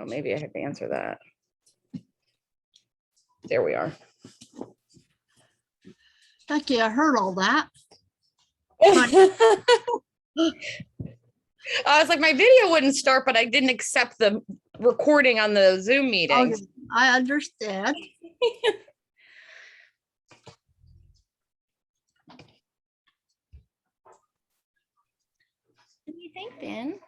Oh, maybe I have to answer that. There we are. Becky, I heard all that. I was like, my video wouldn't start, but I didn't accept the recording on the Zoom meeting. Okay, I understand. What do you think, Ben?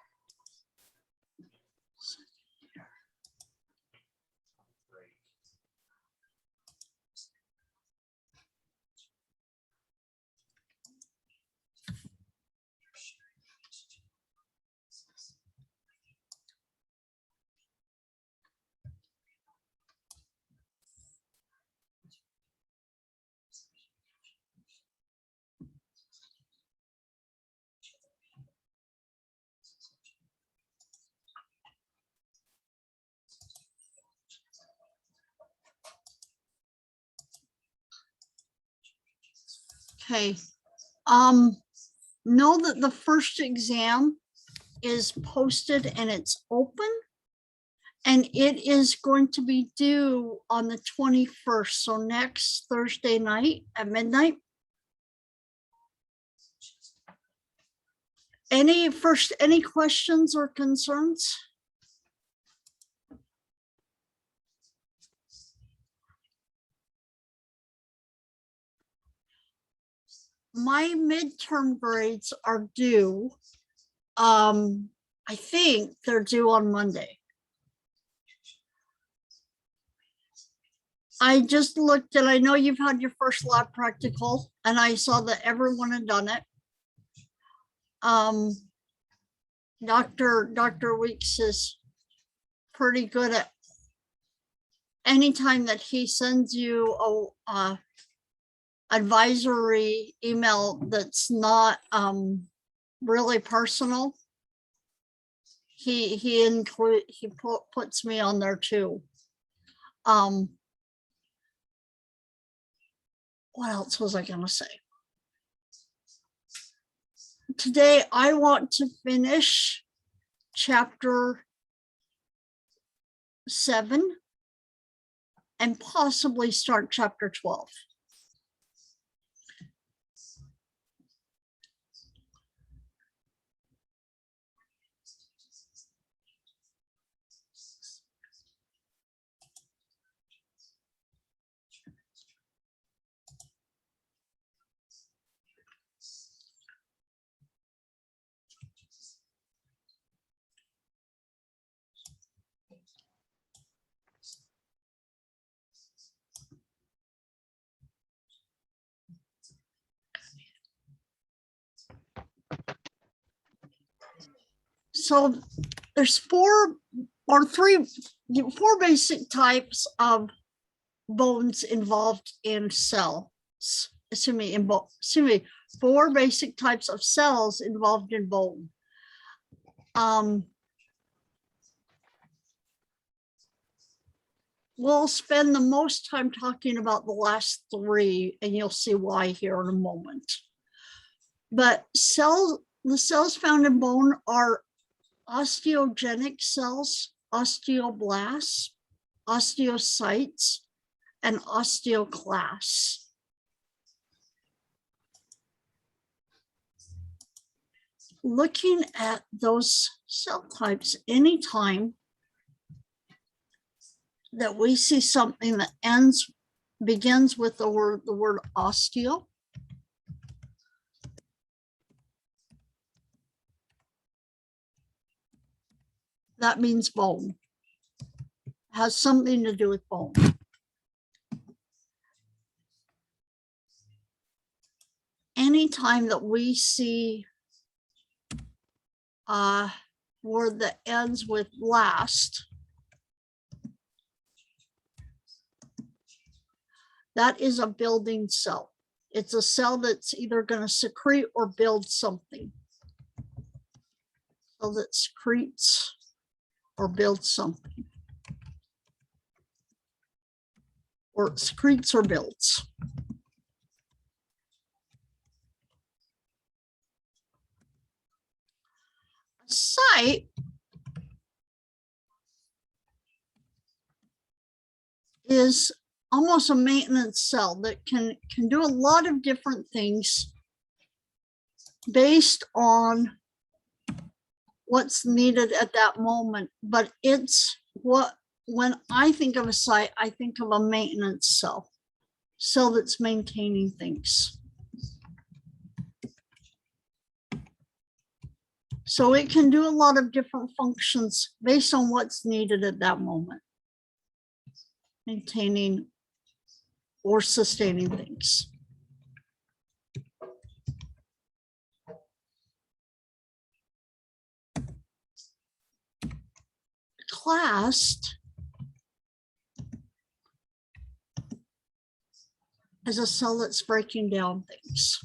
Okay. Know that the first exam is posted and it's open. And it is going to be due on the 21st. So next Thursday night at midnight. Any questions or concerns? My midterm grades are due. I think they're due on Monday. I just looked and I know you've had your first lab practical and I saw that everyone had done it. Dr. Weeks is pretty good at anytime that he sends you a advisory email that's not really personal. He puts me on there too. What else was I gonna say? Today, I want to finish chapter 7 and possibly start chapter 12. So there's four basic types of bones involved in cells. Four basic types of cells involved in bone. We'll spend the most time talking about the last three, and you'll see why here in a moment. But the cells found in bone are osteogenic cells, osteoblasts, osteocytes, and osteoclasts. Looking at those cell types, anytime that we see something that begins with the word osteo, that means bone. It has something to do with bone. Anytime that we see word that ends with last, that is a building cell. It's a cell that's either going to secrete or build something. So that secretes or builds something. Or secretes or builds. A site is almost a maintenance cell that can do a lot of different things based on what's needed at that moment. But it's what, when I think of a site, I think of a maintenance cell that's maintaining things. So it can do a lot of different functions based on what's needed at that moment, maintaining or sustaining things. Classed as a cell that's breaking down things.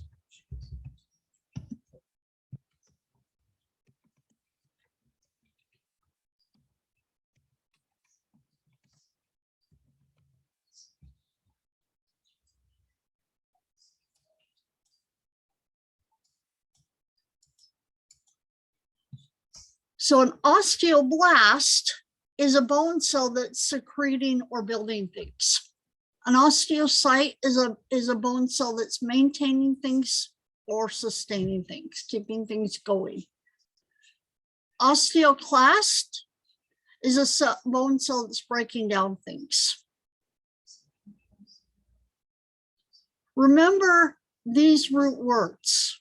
So an osteoblast is a bone cell that's secreting or building things. An osteocyte is a bone cell that's maintaining things or sustaining things, keeping things going. Osteoclast is a bone cell that's breaking down things. Remember these root words.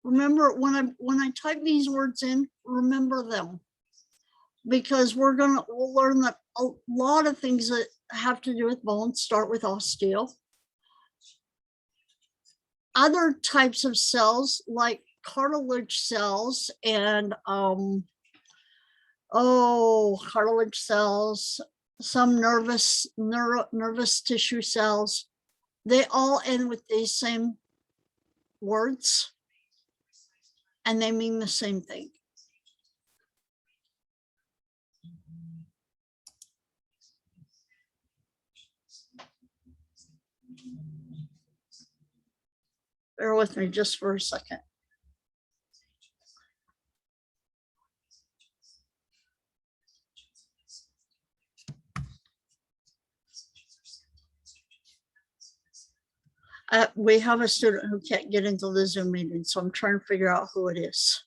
Remember when I type these words in, remember them, because we'll learn that a lot of things that have to do with bones start with osteo. Other types of cells like cartilage cells and cartilage cells, some nervous tissue cells, they all end with these same words and they mean the same thing. Bear with me just for a second. We have a student who can't get into the Zoom meeting, so I'm trying to figure out who it is.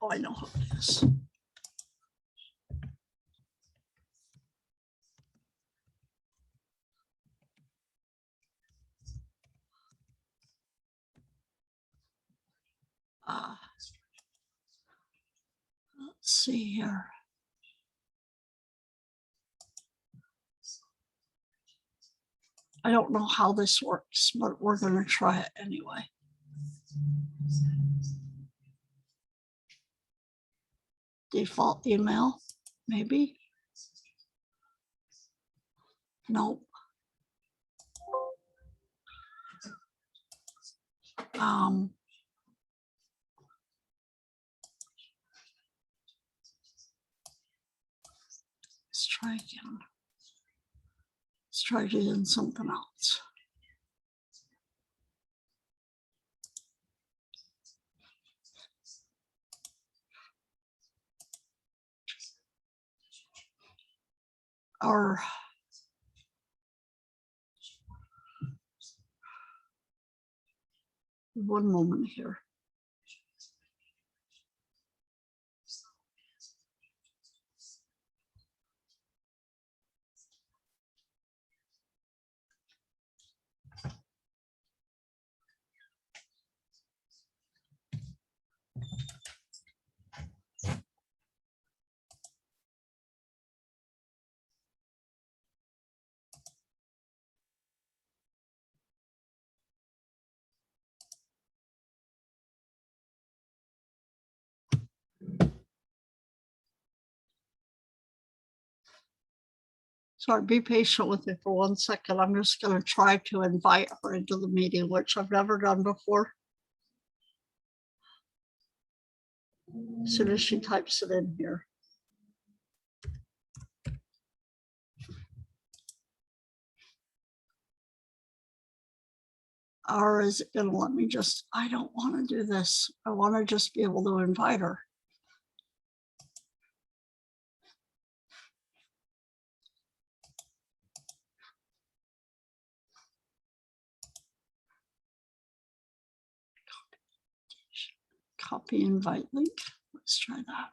Oh, I know who it is. Let's see here. I don't know how this works, but we're going to try it anyway. Default email, maybe. Nope. Let's try again. Let's try doing something else. Or one moment here. Sorry, be patient with me for 1 second. I'm just going to try to invite her into the meeting, which I've never done before. As soon as she types it in here. Or is it gonna let me just, I don't want to do this. I want to just be able to invite her. Copy invite link. Let's try that.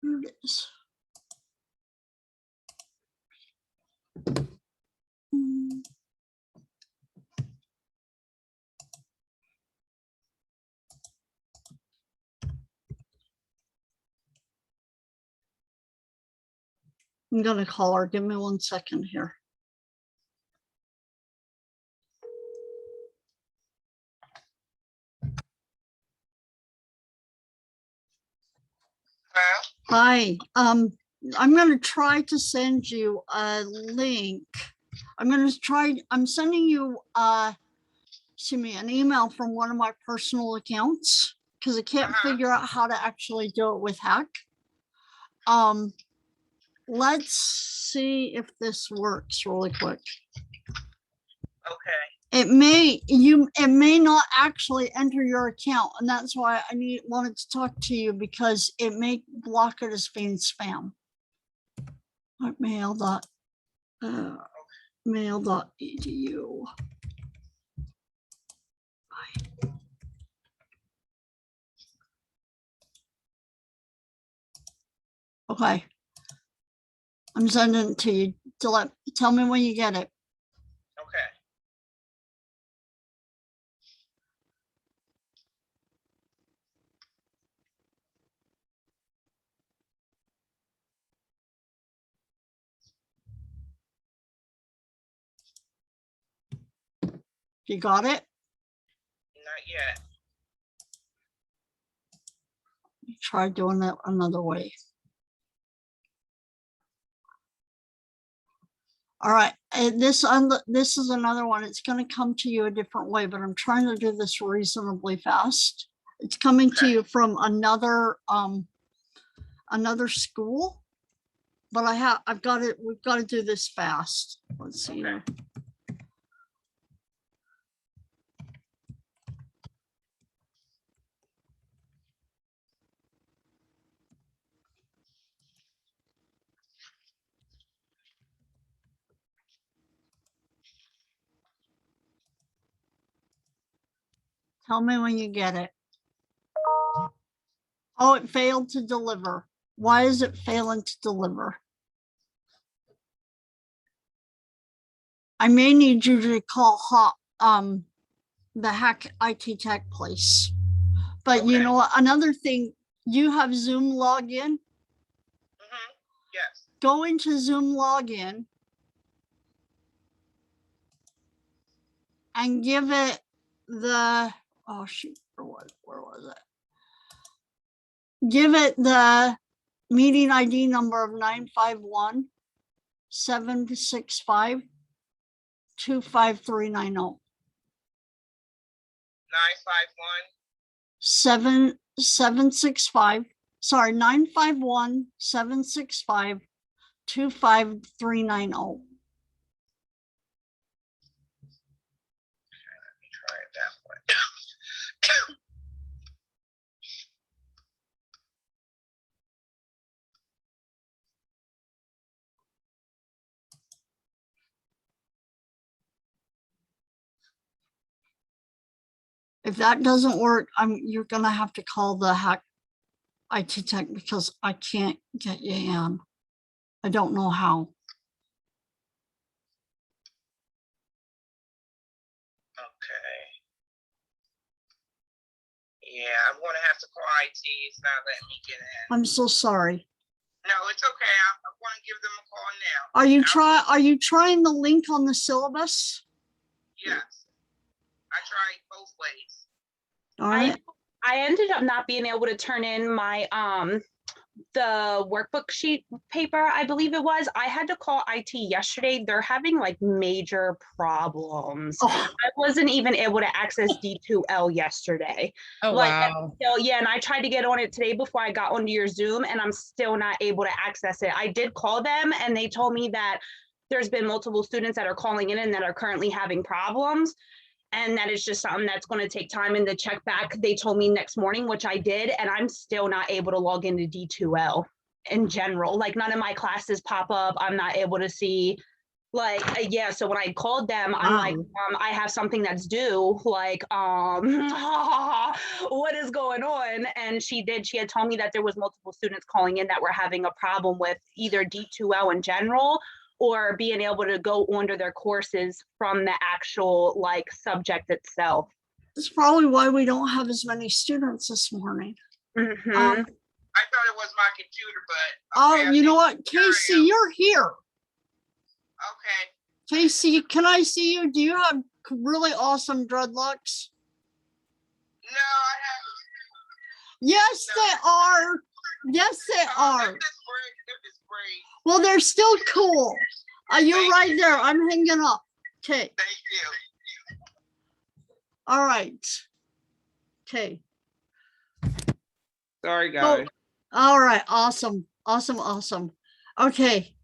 Here it is. I'm gonna call her. Give me 1 second here. Hi, I'm gonna try to send you a link. I'm sending you excuse me, an email from one of my personal accounts because I can't figure out how to actually do it with Hack. Let's see if this works really quick. Okay. It may not actually enter your account, and that's why I wanted to talk to you, because it may block it as being spam. Like mail.edu. Okay. I'm sending it to you. Tell me when you get it. Okay. You got it? Not yet. Try doing it another way. All right, and this is another one. It's going to come to you a different way, but I'm trying to do this reasonably fast. It's coming to you from another school, but I've got it. We've got to do this fast. Let's see here. Tell me when you get it. Oh, it failed to deliver. Why is it failing to deliver? I may need you to call the Hack IT Tech place. But Okay. you know what? Another thing, you have Zoom login. Yes. Go into Zoom login and give it the, oh shoot, where was it? Give it the meeting ID number of 951-765-25390. 951. 765, sorry, 951-765-25390. Let me try it that way. If that doesn't work, you're gonna have to call the Hack IT Tech because I can't get you in. I don't know how. Okay. Yeah, I'm going to have to call IT. It's not letting me get in. I'm so sorry. No, it's okay. I'm going to give them a call now. Are you trying the link on the syllabus? Yes. I tried both ways. All right. I ended up not being able to turn in my the workbook sheet paper, I believe it was. I had to call IT yesterday. They're having like major problems. Oh, I wasn't even able to access D2L yesterday. Oh, Like, wow. so yeah, and I tried to get on it today before I got onto your Zoom, and I'm still not able to access it. I did call them, and they told me that there's been multiple students that are calling in and that are currently having problems, and that is just something that's going to take time. And to check back, they told me next morning, which I did, and I'm still not able to log into D2L in general. Like, none of my classes pop up. I'm not able to see, like, yeah. So when I called them, I'm like, I have something that's due. Like, what is going on? And she had told me that there was multiple students calling in that were having a problem with either D2L in general, or being able to go onto their courses from the actual like subject itself. that's probably why we don't have as many students this morning. Mhm. I thought it was my computer, but Oh, okay, I you know think- what, Casey, you're here. Okay. Casey, can I see you? Do you have really awesome dreadlocks? No, I haven't. Yes, No. they are. Yes, they are. They're just great. Well, they're still cool. You're Thank right you. there. I'm hanging up. Okay. Thank you. All right. Okay. Sorry, Oh, guys. all right. Awesome. Awesome. Awesome. Okay.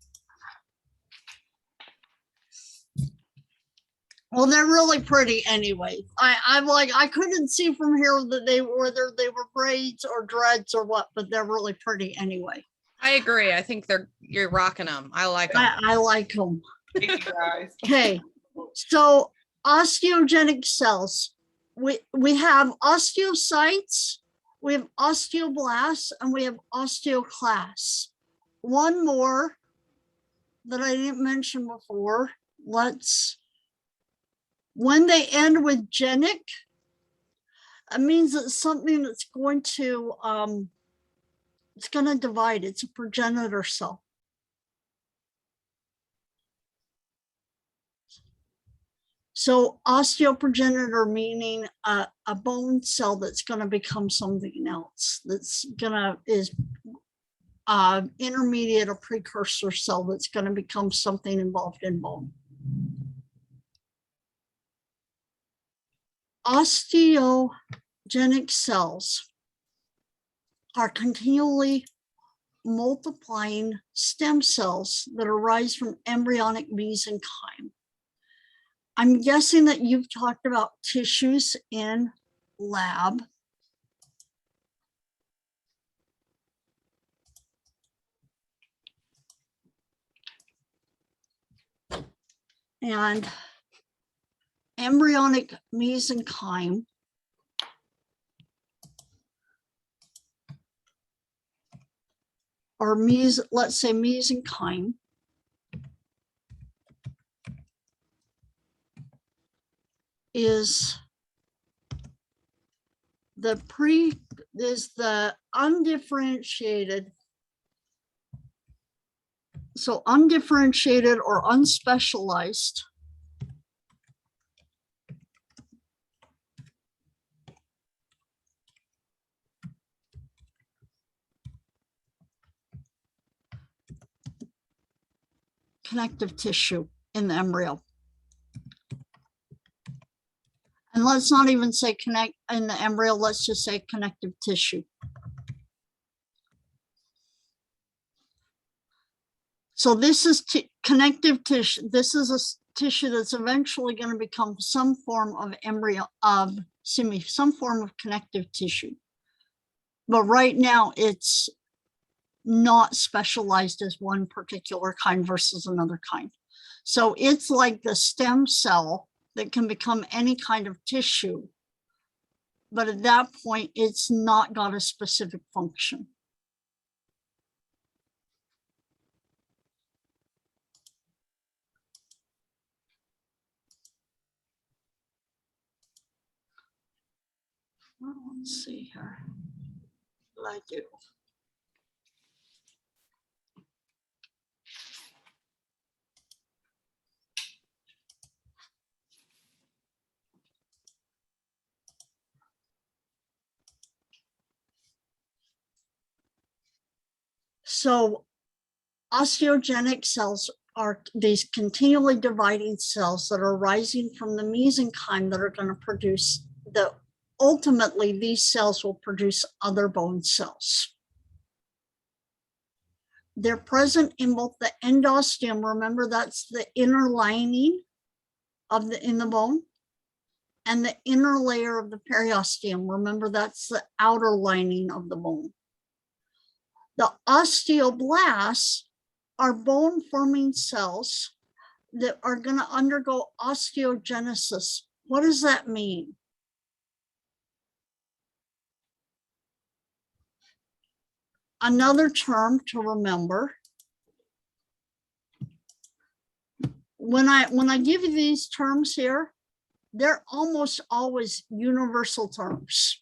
Well, they're really pretty anyway. I'm like, I couldn't see from here that whether they were braids or dreads or what, but they're really pretty anyway. I agree. I think you're rocking them. I like them. I like them. Thank you, guys. Okay. So osteogenic cells, we have osteocytes, we have osteoblasts, and we have osteoclasts. One more that I didn't mention before. When they end with genic, it means it's something that's going to it's going to divide. It's a progenitor cell. So osteoprogenitor meaning a bone cell that's going to become something else. That's is intermediate or precursor cell that's going to become something involved in bone. Osteogenic cells are continually multiplying stem cells that arise from embryonic mesenchyme. I'm guessing that you've talked about tissues in lab. And embryonic mesenchyme or let's say mesenchyme is the undifferentiated. So undifferentiated or unspecialized connective tissue in the embryo. And let's not even say connect in the embryo, let's just say connective tissue. So this is connective tissue. This is a tissue that's eventually going to become some form of some form of connective tissue. But right now it's not specialized as one particular kind versus another kind. So it's like the stem cell that can become any kind of tissue. But at that point, it's not got a specific function. Well, let's see here. What I do. So osteogenic cells are these continually dividing cells that are rising from the mesenchyme that are going to produce ultimately these cells will produce other bone cells. They're present in both the endosteum, remember that's the inner lining in the bone, and the inner layer of the periosteum, remember that's the outer lining of the bone. The osteoblasts are bone forming cells that are going to undergo osteogenesis. What does that mean? Another term to remember. When I give you these terms here, they're almost always universal terms.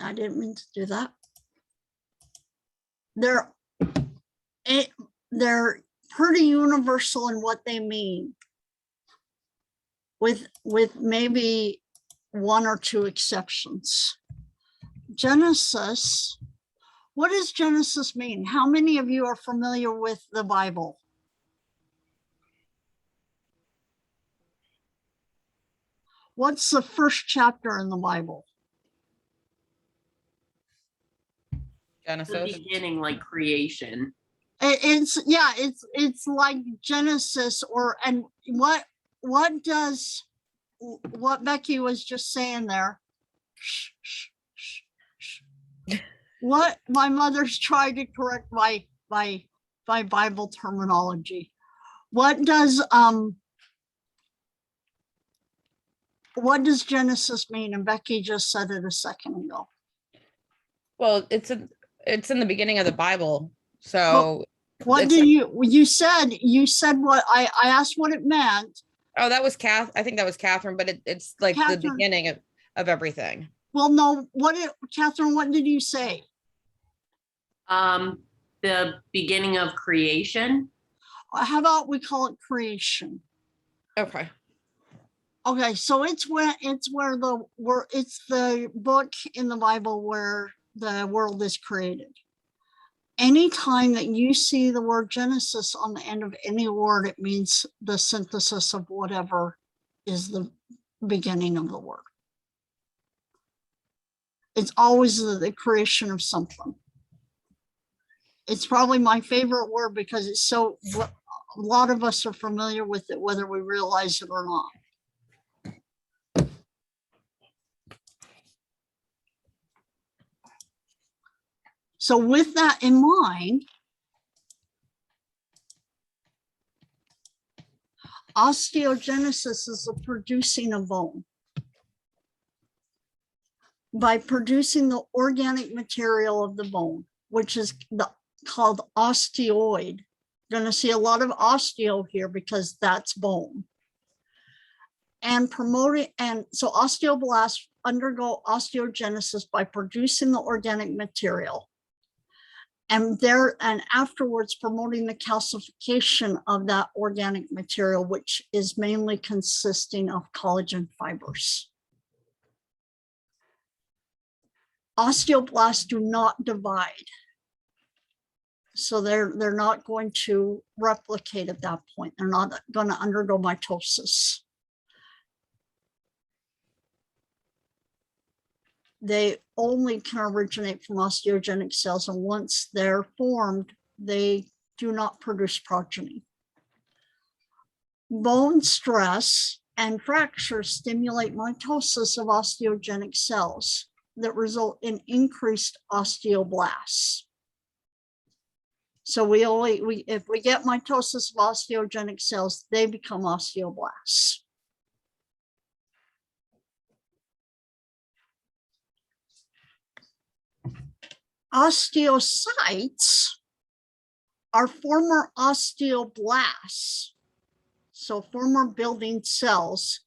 I didn't mean to do that. They're pretty universal in what they mean, with maybe one or two exceptions. Genesis. What does Genesis mean? How many of you are familiar with the Bible? What's the first chapter in the Bible? Genesis. The beginning, like creation. It's like Genesis, and what Becky was just saying there. What my mother's tried to correct my Bible terminology. What does Genesis mean? And Becky just said it a second ago. Well, it's in the beginning of the Bible. So what do you said what I asked what it meant. Oh, that was I think that was Catherine, but it's like Catherine. The beginning of everything. Well, no, Catherine, what did you say? The beginning of creation. How about we call it creation? Okay. Okay, so it's the book in the Bible where the world is created. Anytime that you see the word Genesis on the end of any word, it means the synthesis of whatever is the beginning of the word. It's always the creation of something. It's probably my favorite word because it's so, a lot of us are familiar with it, whether we realize it or not. So with that in mind, osteogenesis is the producing of bone. By producing the organic material of the bone, which is called osteoid. You're going to see a lot of osteo here because that's bone. And so osteoblasts undergo osteogenesis by producing the organic material. And afterwards promoting the calcification of that organic material, which is mainly consisting of collagen fibers. Osteoblasts do not divide. So they're not going to replicate at that point. They're not going to undergo mitosis. They only can originate from osteogenic cells, and once they're formed, they do not produce progeny. Bone stress and fractures stimulate mitosis of osteogenic cells that result in increased osteoblasts. So if we get mitosis of osteogenic cells, they become osteoblasts. Osteocytes are former osteoblasts, so former building cells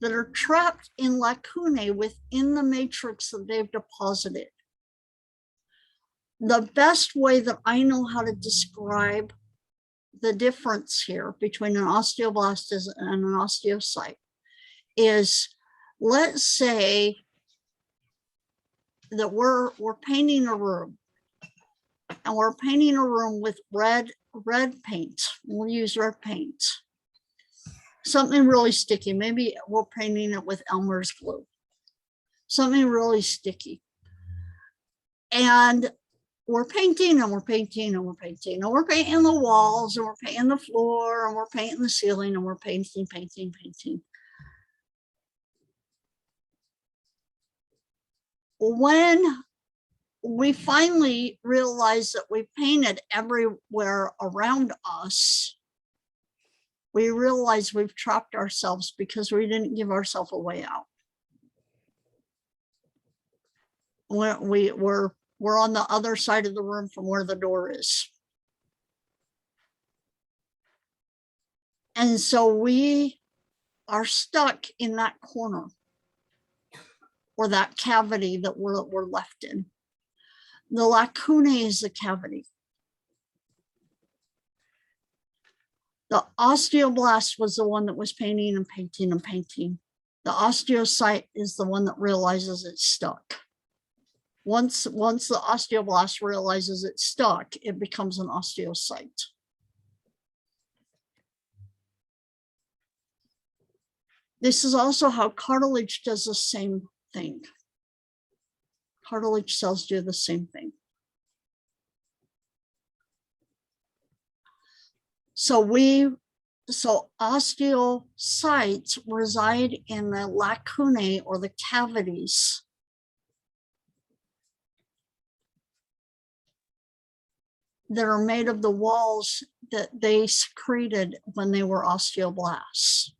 that are trapped in lacunae within the matrix that they've deposited. The best way that I know how to describe the difference here between an osteoblast and an osteocyte is, let's say that we're painting a room, and we're painting a room with red paint. We'll use red paint. Something really sticky. Maybe we're painting it with Elmer's glue. Something really sticky. And we're painting and we're painting and we're painting and we're painting the walls and we're painting the floor and we're painting the ceiling and we're painting. When we finally realize that we painted everywhere around us, we realize we've trapped ourselves because we didn't give ourselves a way out. We're on the other side of the room from where the door is. And so we are stuck in that corner or that cavity that we're left in. The lacunae is the cavity. The osteoblast was the one that was painting and painting and painting. The osteocyte is the one that realizes it's stuck. Once the osteoblast realizes it's stuck, it becomes an osteocyte. This is also how cartilage does the same thing. Cartilage cells do the same thing. So osteocytes reside in the lacunae or the cavities that are made of the walls that they secreted when they were osteoblasts.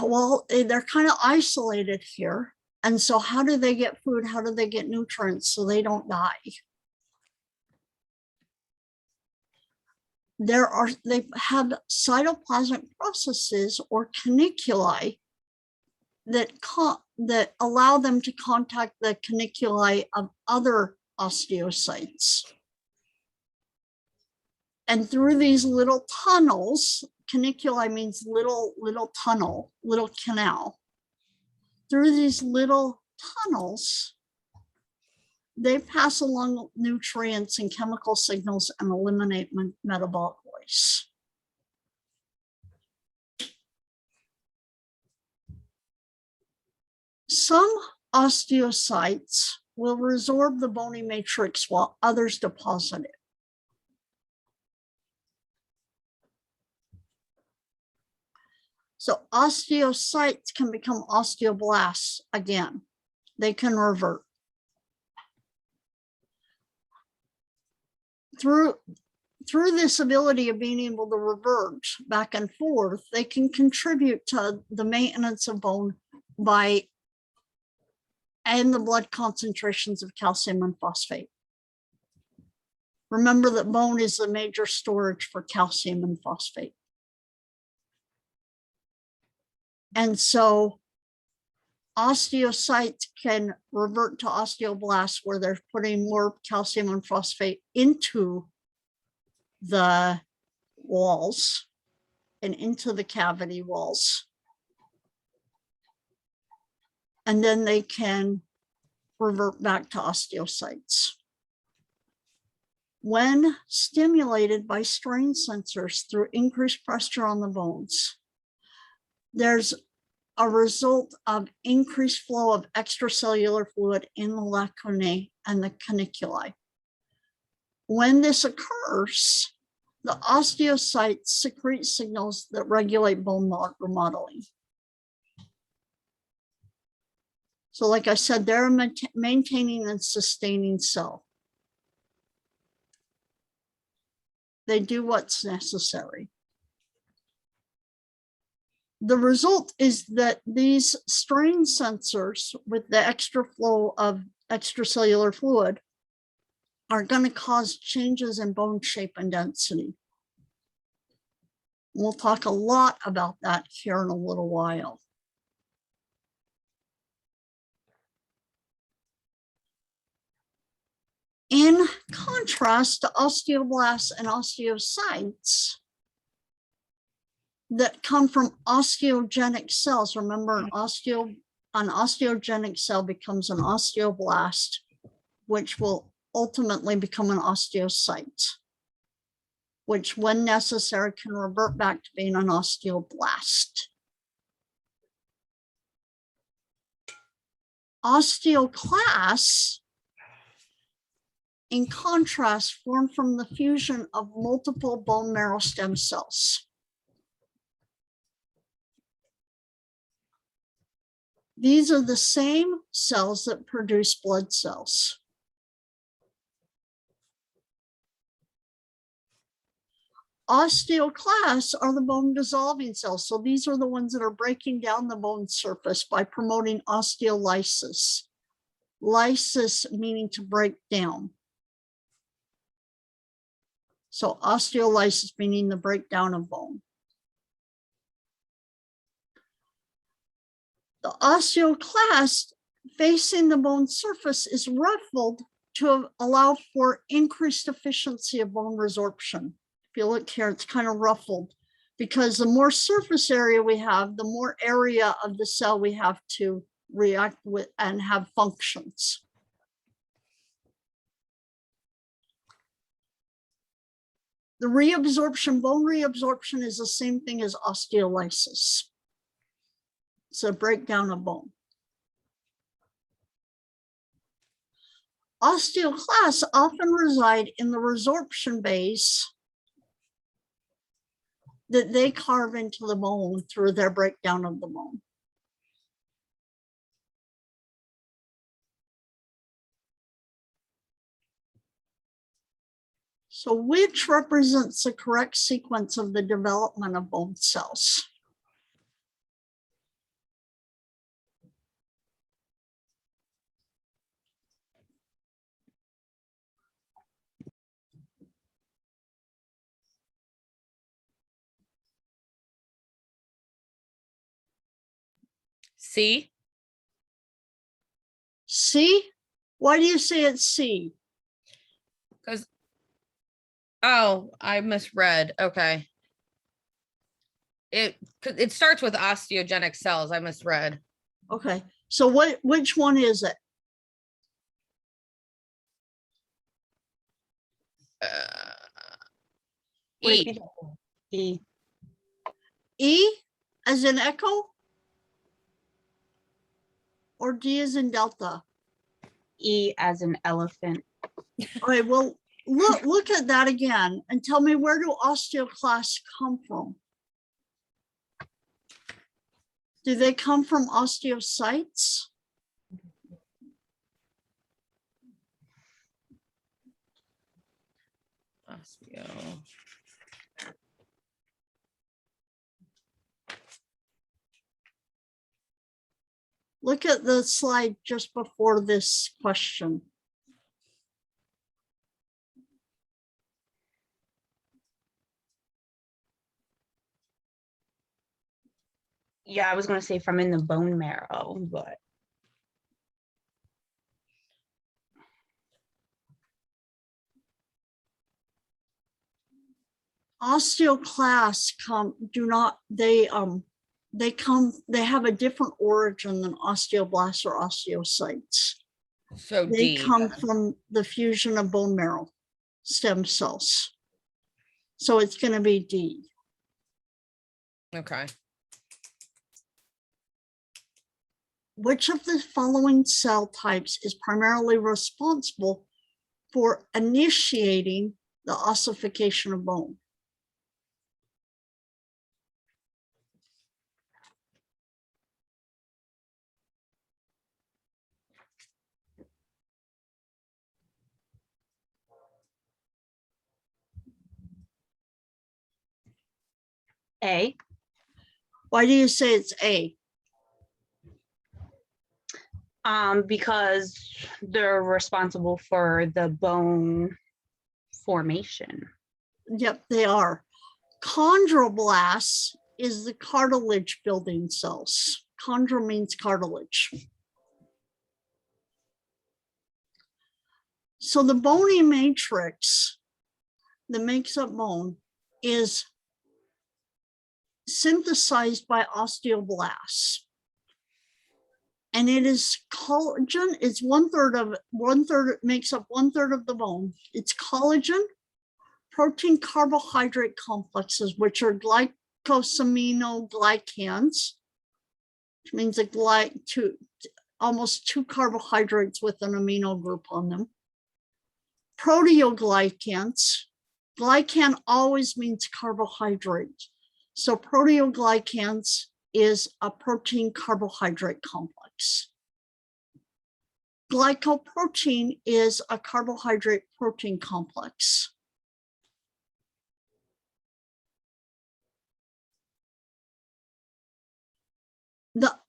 Well, they're kind of isolated here. And so how do they get food? How do they get nutrients so they don't die? They have cytoplasmic processes or caniculi that allow them to contact the caniculi of other osteocytes. And through these little tunnels, caniculi means little tunnel, little canal. Through these little tunnels, they pass along nutrients and chemical signals and eliminate metabolic waste. Some osteocytes will resorb the bony matrix while others deposit it. So osteocytes can become osteoblasts again. They can revert. Through this ability of being able to revert back and forth, they can contribute to the maintenance of bone and the blood concentrations of calcium and phosphate. Remember that bone is the major storage for calcium and phosphate. And so osteocytes can revert to osteoblasts where they're putting more calcium and phosphate into the walls and into the cavity walls. And then they can revert back to osteocytes. When stimulated by strain sensors through increased pressure on the bones, there's a result of increased flow of extracellular fluid in the lacunae and the caniculi. When this occurs, the osteocytes secrete signals that regulate bone remodeling. So like I said, they're a maintaining and sustaining cell. They do what's necessary. The result is that these strain sensors with the extra flow of extracellular fluid are going to cause changes in bone shape and density. We'll talk a lot about that here in a little while. In contrast to osteoblasts and osteocytes that come from osteogenic cells, remember an an osteogenic cell becomes an osteoblast, which will ultimately become an osteocyte, which when necessary can revert back to being an osteoblast. Osteoclasts, in contrast, form from the fusion of multiple bone marrow stem cells. These are the same cells that produce blood cells. Osteoclasts are the bone dissolving cells. So these are the ones that are breaking down the bone surface by promoting osteolysis. Lysis meaning to break down. So osteolysis meaning the breakdown of bone. The osteoclast facing the bone surface is ruffled to allow for increased efficiency of bone resorption. If you look here, it's kind of ruffled because the more surface area we have, the more area of the cell we have to react with and have functions. The reabsorption, bone reabsorption is the same thing as osteolysis. It's a breakdown of bone. Osteoclasts often reside in the resorption bays that they carve into the bone through their breakdown of the bone. So which represents the correct sequence of the development of bone cells? C. C? Why do you say it's C? Because, oh, I misread. Okay. It starts with osteogenic cells. I misread. Okay, so which one is it? Would it E. be E? E as in echo? Or D as in delta? E as an elephant. All right, well, look at that again and tell me, where do osteoclasts come from? Do they come from osteocytes? Osteo. Look at the slide just before this question. Yeah, I was gonna say from in the bone marrow, but Osteoclasts they have a different origin than osteoblasts or osteocytes. So They D. come from the fusion of bone marrow stem cells. So it's going to be D. Okay. Which of the following cell types is primarily responsible for initiating the ossification of bone? A. Why do you say it's A? Because they're responsible for the bone formation. Yep, they are. Chondroblasts is the cartilage building cells. Chondro means cartilage. So the bony matrix that makes up bone is synthesized by osteoblasts. And it is collagen. It's one third, it makes up 1/3 of the bone. It's collagen, protein carbohydrate complexes, which are glycosaminoglycans, which means almost 2 carbohydrates with an amino group on them. Proteoglycans. Glycan always means carbohydrate. So proteoglycans is a protein carbohydrate complex. Glycoprotein is a carbohydrate protein complex. The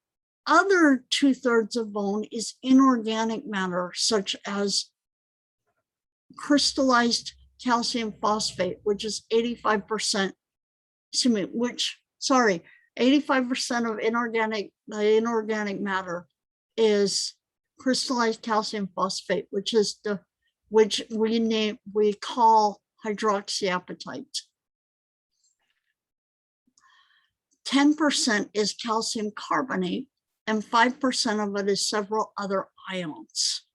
other 2/3 of bone is inorganic matter, such as crystallized calcium phosphate, which is 85%, 85% of inorganic matter is crystallized calcium phosphate, which we call hydroxyapatite. 10% is calcium carbonate, and 5% of it is several other ions.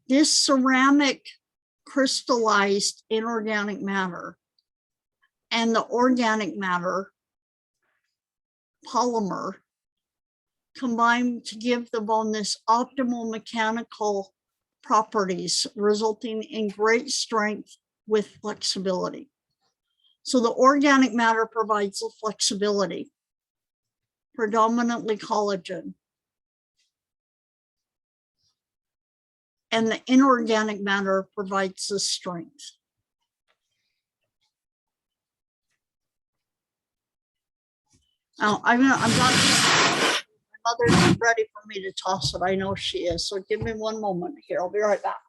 This ceramic crystallized inorganic matter and the organic matter polymer combine to give the bone this optimal mechanical properties, resulting in great strength with flexibility. So the organic matter provides the flexibility, predominantly collagen. And the inorganic matter provides the strength. Now, my mother's ready for me to toss it. I know she is. So give me one moment here. I'll be right back.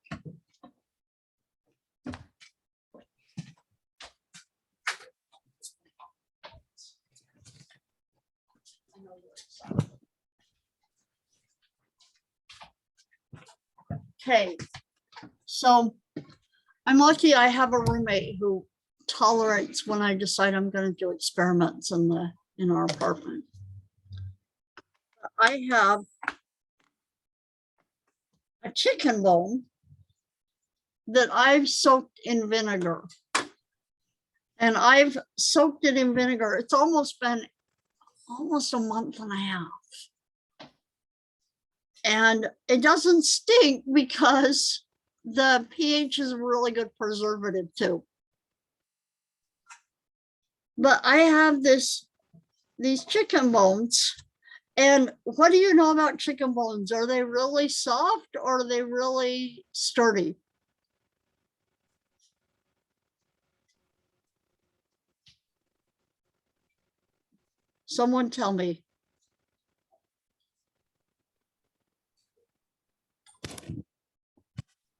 Okay, so I'm lucky I have a roommate who tolerates when I decide I'm going to do experiments in our apartment. I have a chicken bone that I've soaked in vinegar. And I've soaked it in vinegar. It's almost been a month and a half. And it doesn't stink because the pH is a really good preservative too. But I have these chicken bones. And what do you know about chicken bones? Are they really soft or are they really sturdy? Someone tell me.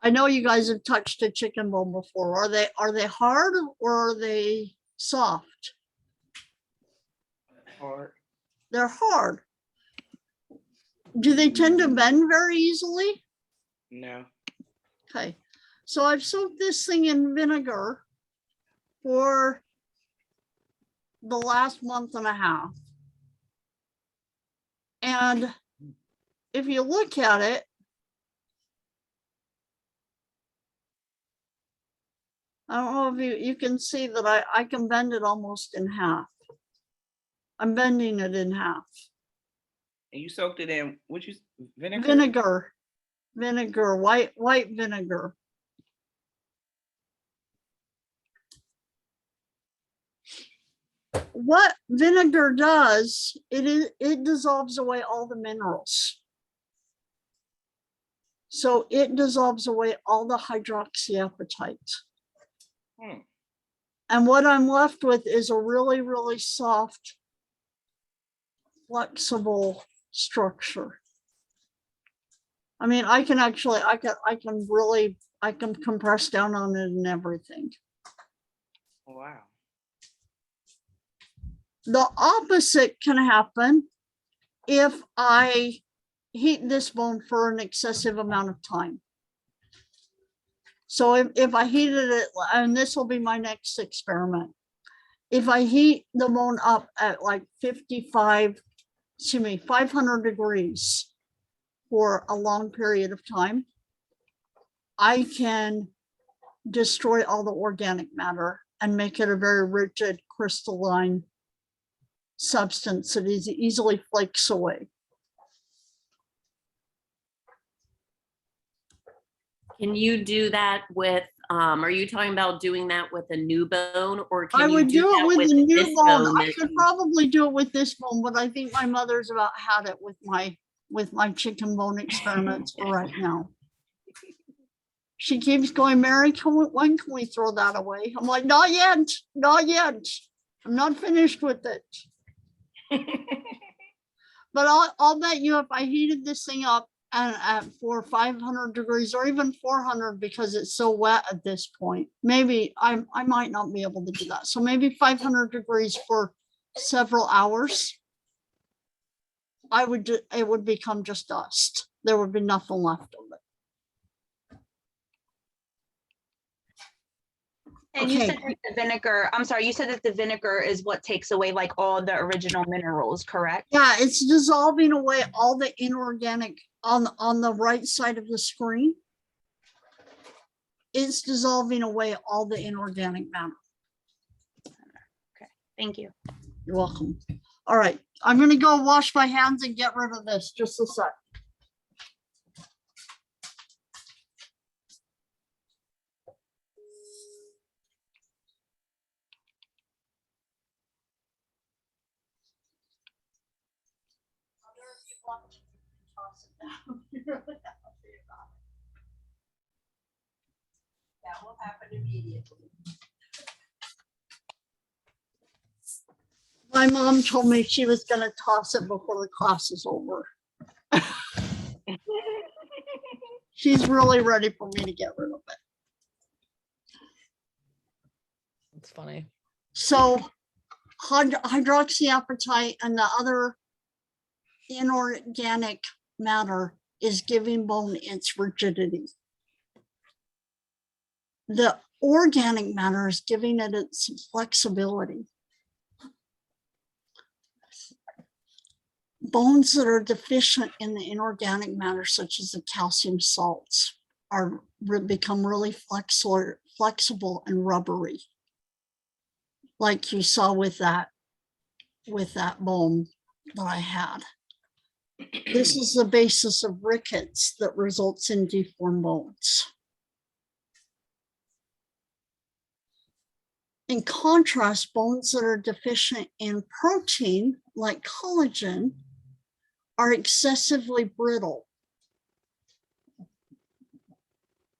I know you guys have touched a chicken bone before. Are they hard or are they soft? Hard. They're hard. Do they tend to bend very easily? No. Okay, so I've soaked this thing in vinegar for the last month and a half. And if you look at it, I don't know if you can see that I can bend it almost in half. I'm bending it in half. And you soaked it in vinegar? Vinegar, white vinegar. What vinegar does, it dissolves away all the minerals. So it dissolves away all the hydroxyapatite. And what I'm left with is a really, really soft, flexible structure. I mean, I can compress down on it and everything. Wow. The opposite can happen if I heat this bone for an excessive amount of time. So if I heated it, and this will be my next experiment, if I heat the bone up at like 500 degrees for a long period of time, I can destroy all the organic matter and make it a very rigid crystalline substance that is easily flakes away. Can you do that with, are you talking about doing that with a new bone, or can I you would do it that with a new this bone. I that could you- probably do it with this bone, but I think my mother's about had it with my chicken bone experiments for right now. She keeps going, Mary, when can we throw that away? I'm like, not yet, not yet. I'm not finished with it. But I'll bet you if I heated this thing up and for 500 degrees or even 400, because it's so wet at this point, maybe I might not be able to do that. So maybe 500 degrees for several hours, it would become just dust. There would be nothing left of it. And you Okay. said that the vinegar, I'm sorry, you said that the vinegar is what takes away like all the original minerals, correct? Yeah, it's dissolving away all the inorganic on the right side of the screen. It's dissolving away all the inorganic matter. Thank you. You're welcome. All right, I'm gonna go wash my hands and get rid of this, just a sec. That will happen immediately. My mom told me she was gonna toss it before the class is over. She's really ready for me to get rid of it. It's funny. So hydroxyapatite and the other inorganic matter is giving bone its rigidity. The organic matter is giving it its flexibility. Bones that are deficient in the inorganic matter, such as the calcium salts, become really flexible and rubbery, like you saw with that bone that I had. This is the basis of rickets that results in deformed bones. In contrast, bones that are deficient in protein, like collagen, are excessively brittle.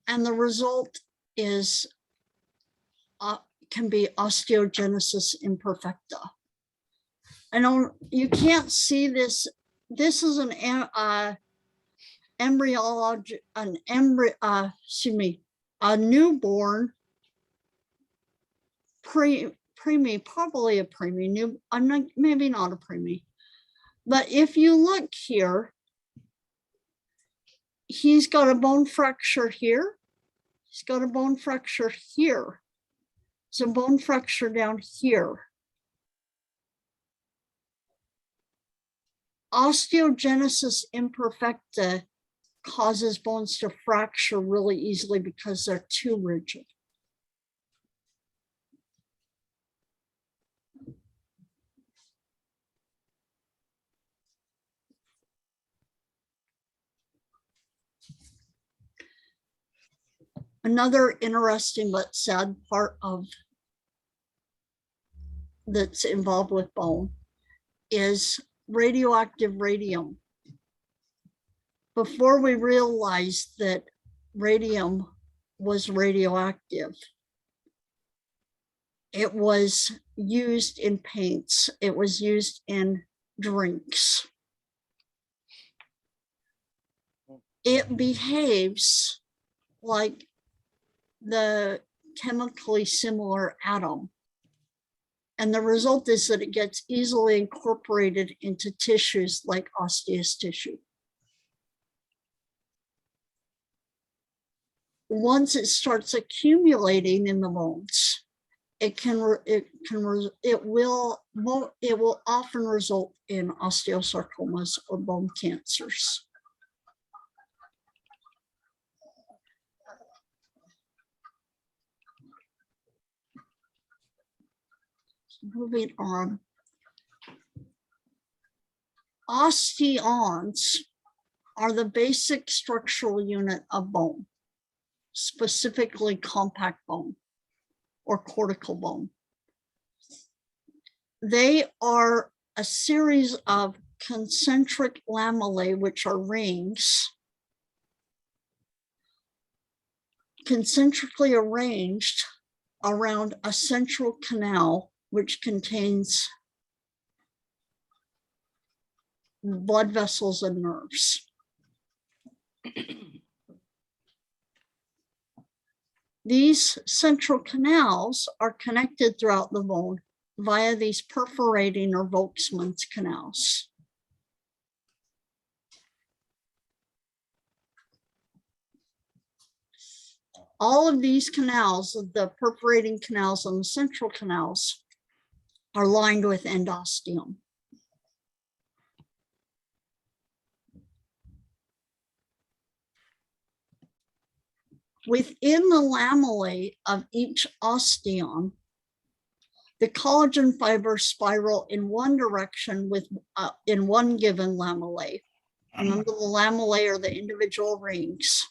And the result is can be osteogenesis imperfecta. I know you can't see this. This is an embryology, a newborn preemie, probably a preemie, new, I'm not, maybe not a preemie. But if you look here, he's got a bone fracture here. He's got a bone fracture here. Some bone fracture down here. Osteogenesis imperfecta causes bones to fracture really easily because they're too rigid. Another interesting but sad part of that's involved with bone is radioactive radium. Before we realized that radium was radioactive, it was used in paints, it was used in drinks. It behaves like the chemically similar atom. And the result is that it gets easily incorporated into tissues like osseous tissue. Once it starts accumulating in the bones, it will often result in osteosarcomas or bone cancers. moving on. Osteons are the basic structural unit of bone, specifically compact bone or cortical bone. They are a series of concentric lamellae, which are rings, concentrically arranged around a central canal, which contains blood vessels and nerves. These central canals are connected throughout the bone via these perforating or Volkmann's canals. All of these canals, the perforating canals and the central canals, are lined with endosteum. Within the lamellae of each osteon, the collagen fibers spiral in one direction in one given lamellae. Remember, the lamellae are the individual rings.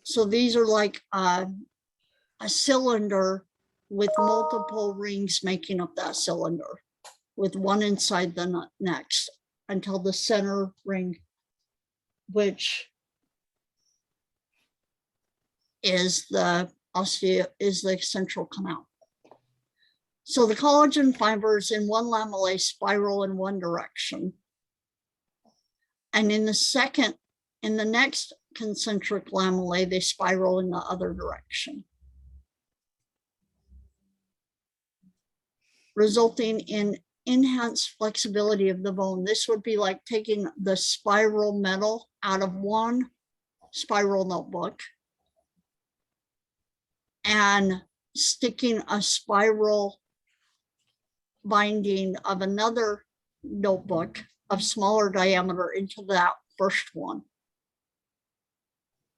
So these are like a cylinder with multiple rings making up that cylinder, with one inside the next, until the center ring, which is the central canal. So the collagen fibers in one lamellae spiral in one direction. And in the next concentric lamellae, they spiral in the other direction, resulting in enhanced flexibility of the bone. This would be like taking the spiral metal out of one spiral notebook and sticking a spiral binding of another notebook of smaller diameter into that first one.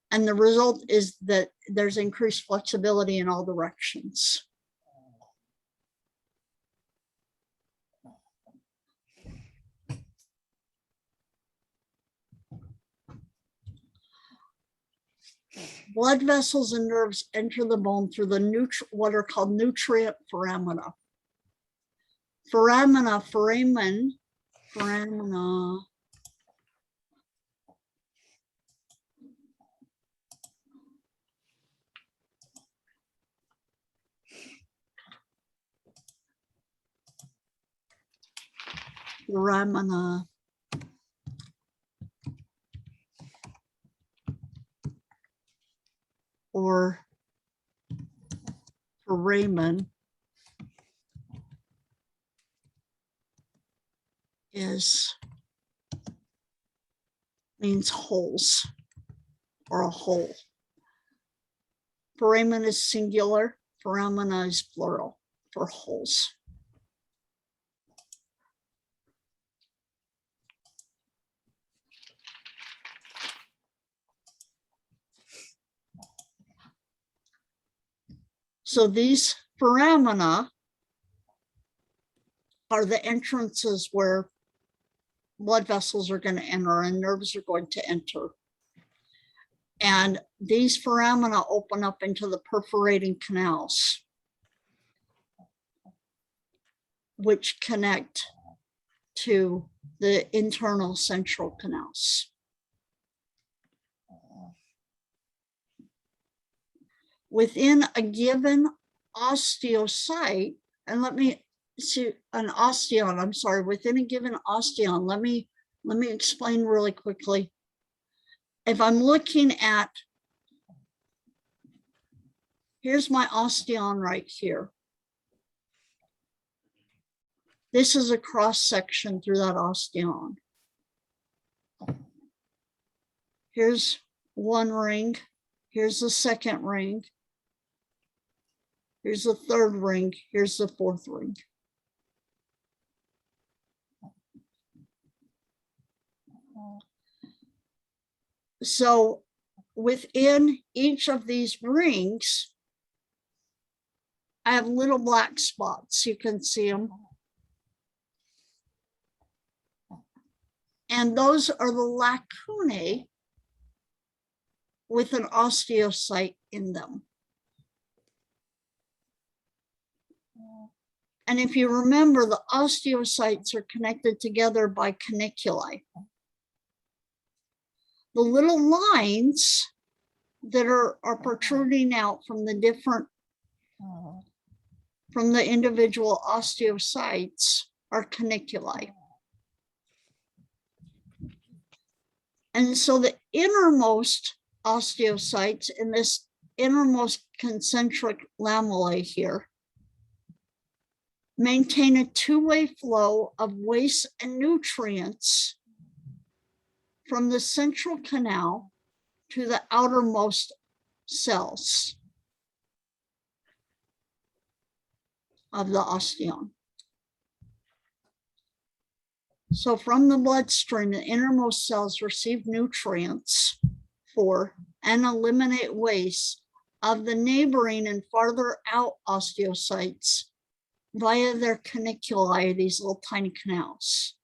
And the result is that there's increased flexibility in all directions. Blood vessels and nerves enter the bone through the what are called nutrient foramina. Foramina or foramen means holes or a hole. Foramen is singular, foramina is plural for holes. So these foramina are the entrances where blood vessels are going to enter and nerves are going to enter. And these foramina open up into the perforating canals, which connect to the internal central canals. Within a given osteocyte, and let me see an osteon, I'm sorry, within a given osteon, let me explain really quickly. If I'm looking at, here's my osteon right here. This is a cross section through that osteon. Here's one ring. Here's the second ring. Here's the third ring. Here's the fourth ring. So within each of these rings, I have little black spots. You can see them. And those are the lacunae with an osteocyte in them. And if you remember, the osteocytes are connected together by caniculi. The little lines that are protruding out from the individual osteocytes are caniculi. And so the innermost osteocytes in this innermost concentric lamellae here maintain a two-way flow of waste and nutrients from the central canal to the outermost cells of the osteon. So from the bloodstream, the innermost cells receive nutrients for and eliminate waste of the neighboring and farther out osteocytes via their caniculi, these little tiny canals.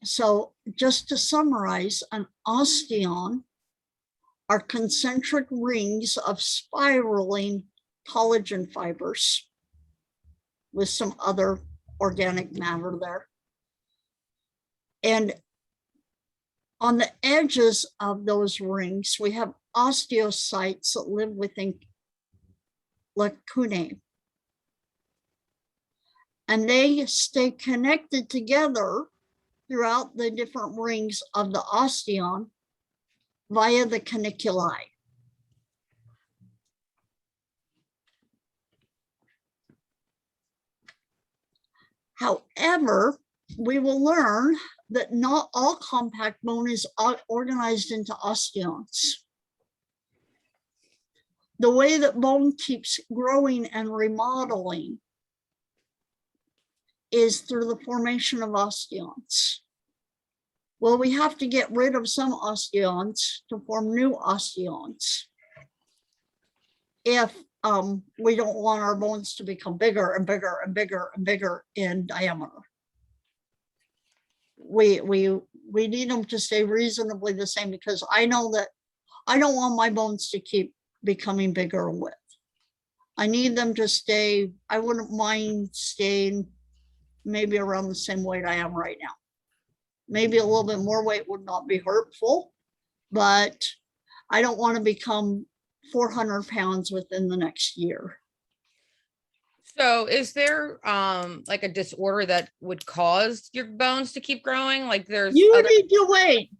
So just to summarize, an osteon are concentric rings of spiraling collagen fibers with some other organic matter there. And on the edges of those rings, we have osteocytes that live within lacunae. And they stay connected together throughout the different rings of the osteon via the caniculi. However, we will learn that not all compact bone is organized into osteons. The way that bone keeps growing and remodeling is through the formation of osteons. Well, we have to get rid of some osteons to form new osteons if we don't want our bones to become bigger and bigger and bigger and bigger in diameter. We need them to stay reasonably the same, because I know that I don't want my bones to keep becoming bigger in width. I need them to stay, I wouldn't mind staying maybe around the same weight I am right now. Maybe a little bit more weight would not be hurtful, but I don't want to become 400 pounds within the next year. So is there like a disorder that would cause your bones to keep growing? Like there's You other, need to wait.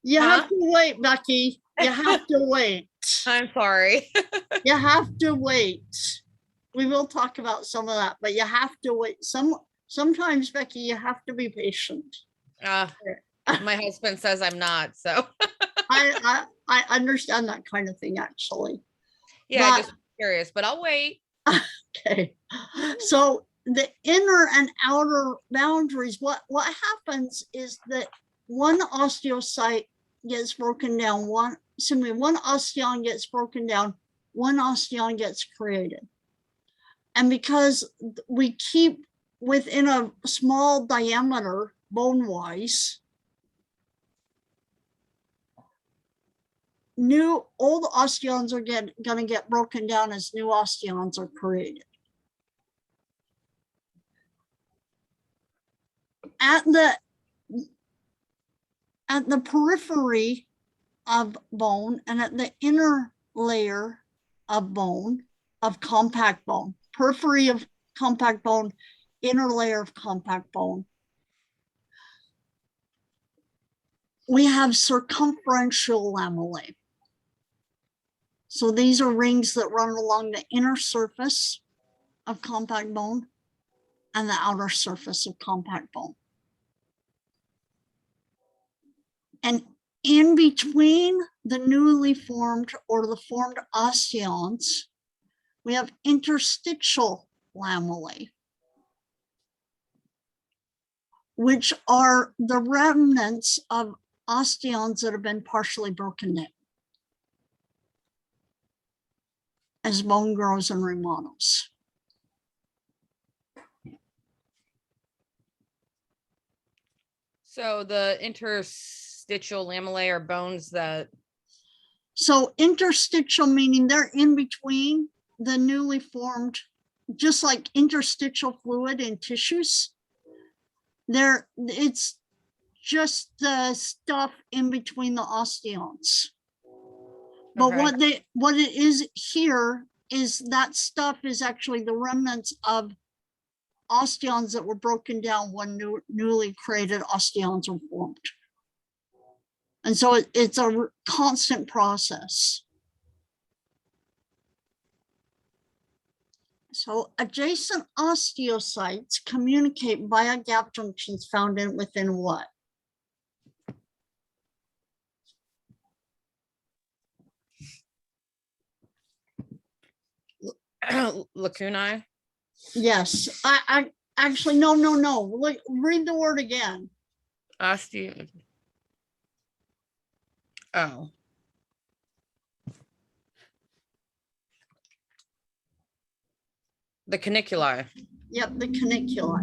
You Huh? have to wait, Becky. You have to wait. I'm sorry. You have to wait. We will talk about some of that, but you have to wait. Sometimes, Becky, you have to be patient. My husband says I'm not, so I understand that kind of thing, actually. yeah, But- just curious, but I'll wait. Okay, so the inner and outer boundaries, what happens is that one osteocyte gets broken down, one osteon gets broken down, one osteon gets created. And because we keep within a small diameter bone-wise, old osteons are going to get broken down as new osteons are created. At the periphery of bone and at the inner layer of bone, of compact bone, periphery of compact bone, inner layer of compact bone, we have circumferential lamellae. So these are rings that run along the inner surface of compact bone and the outer surface of compact bone. And in between the newly formed or the formed osteons, we have interstitial lamellae. which are the remnants of osteons that have been partially broken down as bone grows and remodels. So the interstitial lamellae are bones that, So interstitial meaning they're in between the newly formed, just like interstitial fluid in tissues. It's just the stuff in between the osteons. But okay. what it is here is that stuff is actually the remnants of osteons that were broken down when newly created osteons were formed. And so it's a constant process. So adjacent osteocytes communicate via gap junctions found within what? lacunae. Yes, I actually, no. Look, read the word again. Osteo. Oh. The caniculi. Yep, the caniculi.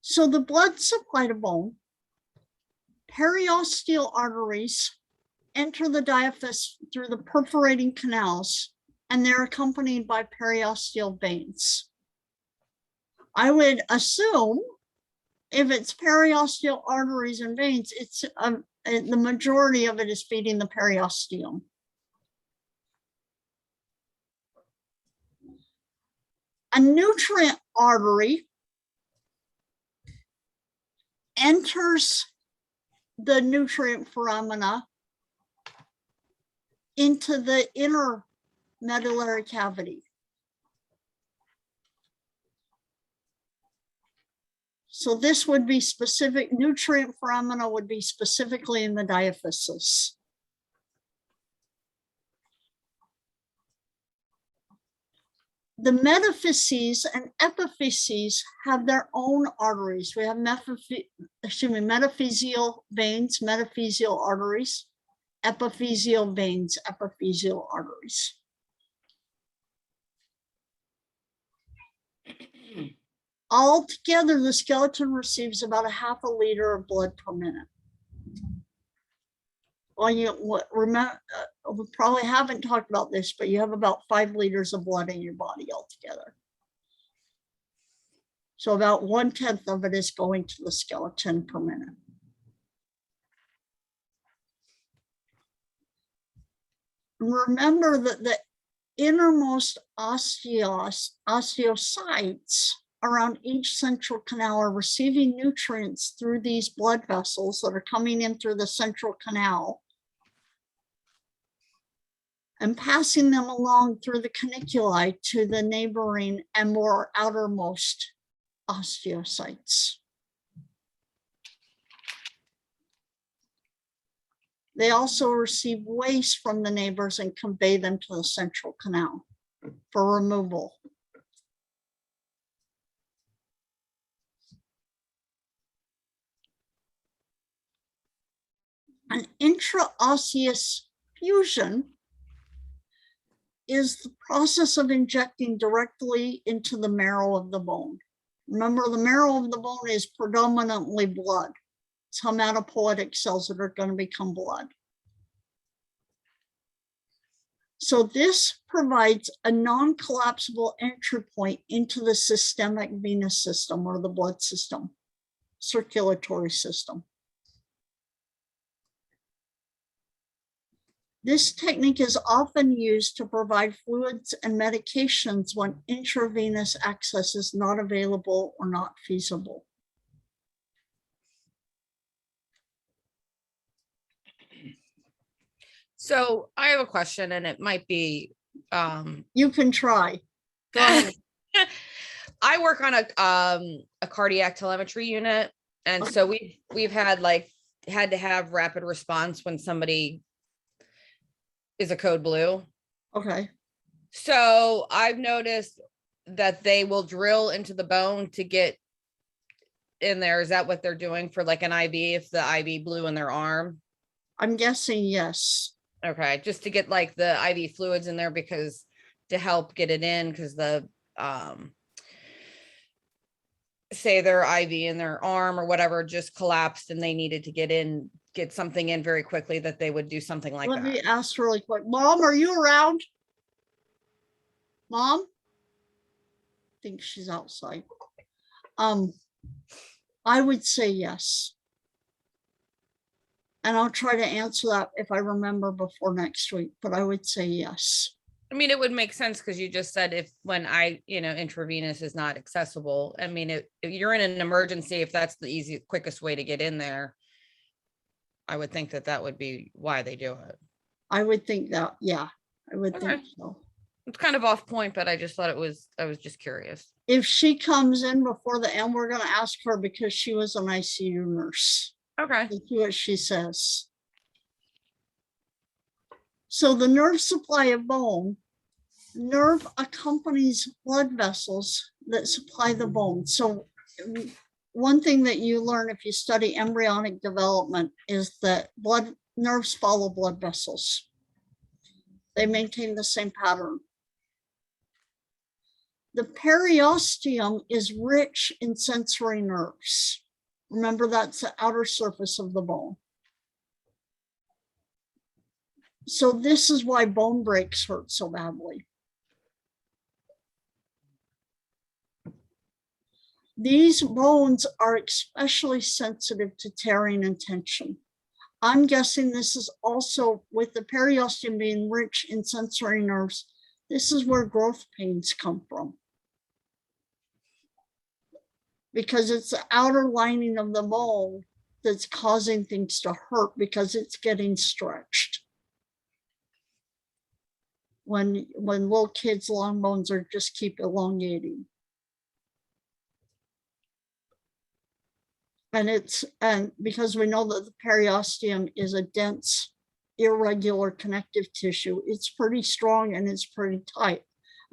So the blood supply to bone, periosteal arteries enter the diaphysis through the perforating canals, and they're accompanied by periosteal veins. I would assume if it's periosteal arteries and veins, it's the majority of it is feeding the periosteum. A nutrient artery enters the nutrient foramina into the inner medullary cavity. So this would be specific, nutrient foramina would be specifically in the diaphysis. The metaphyses and epiphyses have their own arteries. We have metaphyseal veins, metaphyseal arteries, epiphyseal veins, epiphyseal arteries. Altogether, the skeleton receives about 1/2 liter of blood per minute. Well, remember, we probably haven't talked about this, but you have about 5 liters of blood in your body altogether. So about 1/10 of it is going to the skeleton per minute. Remember that the innermost osteocytes around each central canal are receiving nutrients through these blood vessels that are coming in through the central canal and passing them along through the caniculi to the neighboring and more outermost osteocytes. They also receive waste from the neighbors and convey them to the central canal for removal. An intraosseous fusion is the process of injecting directly into the marrow of the bone. Remember, the marrow of the bone is predominantly blood. It's hematopoietic cells that are going to become blood. So this provides a non-collapsible entry point into the systemic venous system or the blood system, circulatory system. This technique is often used to provide fluids and medications when intravenous access is not available or not feasible. So I have a question, and it might be You can try. Go ahead. I work on a cardiac telemetry unit, and so we've had to have rapid response when somebody is a code blue. Okay. So I've noticed that they will drill into the bone to get in there. Is that what they're doing for like an IV if the IV blew in their arm? I'm guessing yes. Okay, just to get like the IV fluids in there because to help get it in because the say their IV in their arm or whatever just collapsed and they needed to get something in very quickly that they would do something like Let me that. ask really quick. Mom, are you around? Mom? I think she's outside. I would say yes. And I'll try to answer that if I remember before next week, but I would say yes. I mean, it would make sense because you just said if when intravenous is not accessible. I mean, if you're in an emergency, if that's the quickest way to get in there, I would think that would be why they do it. I would think that, yeah, I would think Okay. so. It's kind of off point, but I just thought I was just curious. If she comes in before the end, we're gonna ask her because she was an ICU nurse. Okay. Let's see what she says. So the nerve supply of bone, nerve accompanies blood vessels that supply the bone. So one thing that you learn if you study embryonic development is that nerves follow blood vessels. They maintain the same pattern. The periosteum is rich in sensory nerves. Remember, that's the outer surface of the bone. So this is why bone breaks hurt so badly. These bones are especially sensitive to tearing and tension. I'm guessing this is also with the periosteum being rich in sensory nerves. This is where growth pains come from. Because it's the outer lining of the bone that's causing things to hurt because it's getting stretched. When little kids' long bones are just keep elongating. And because we know that the periosteum is a dense, irregular connective tissue, it's pretty strong and it's pretty tight.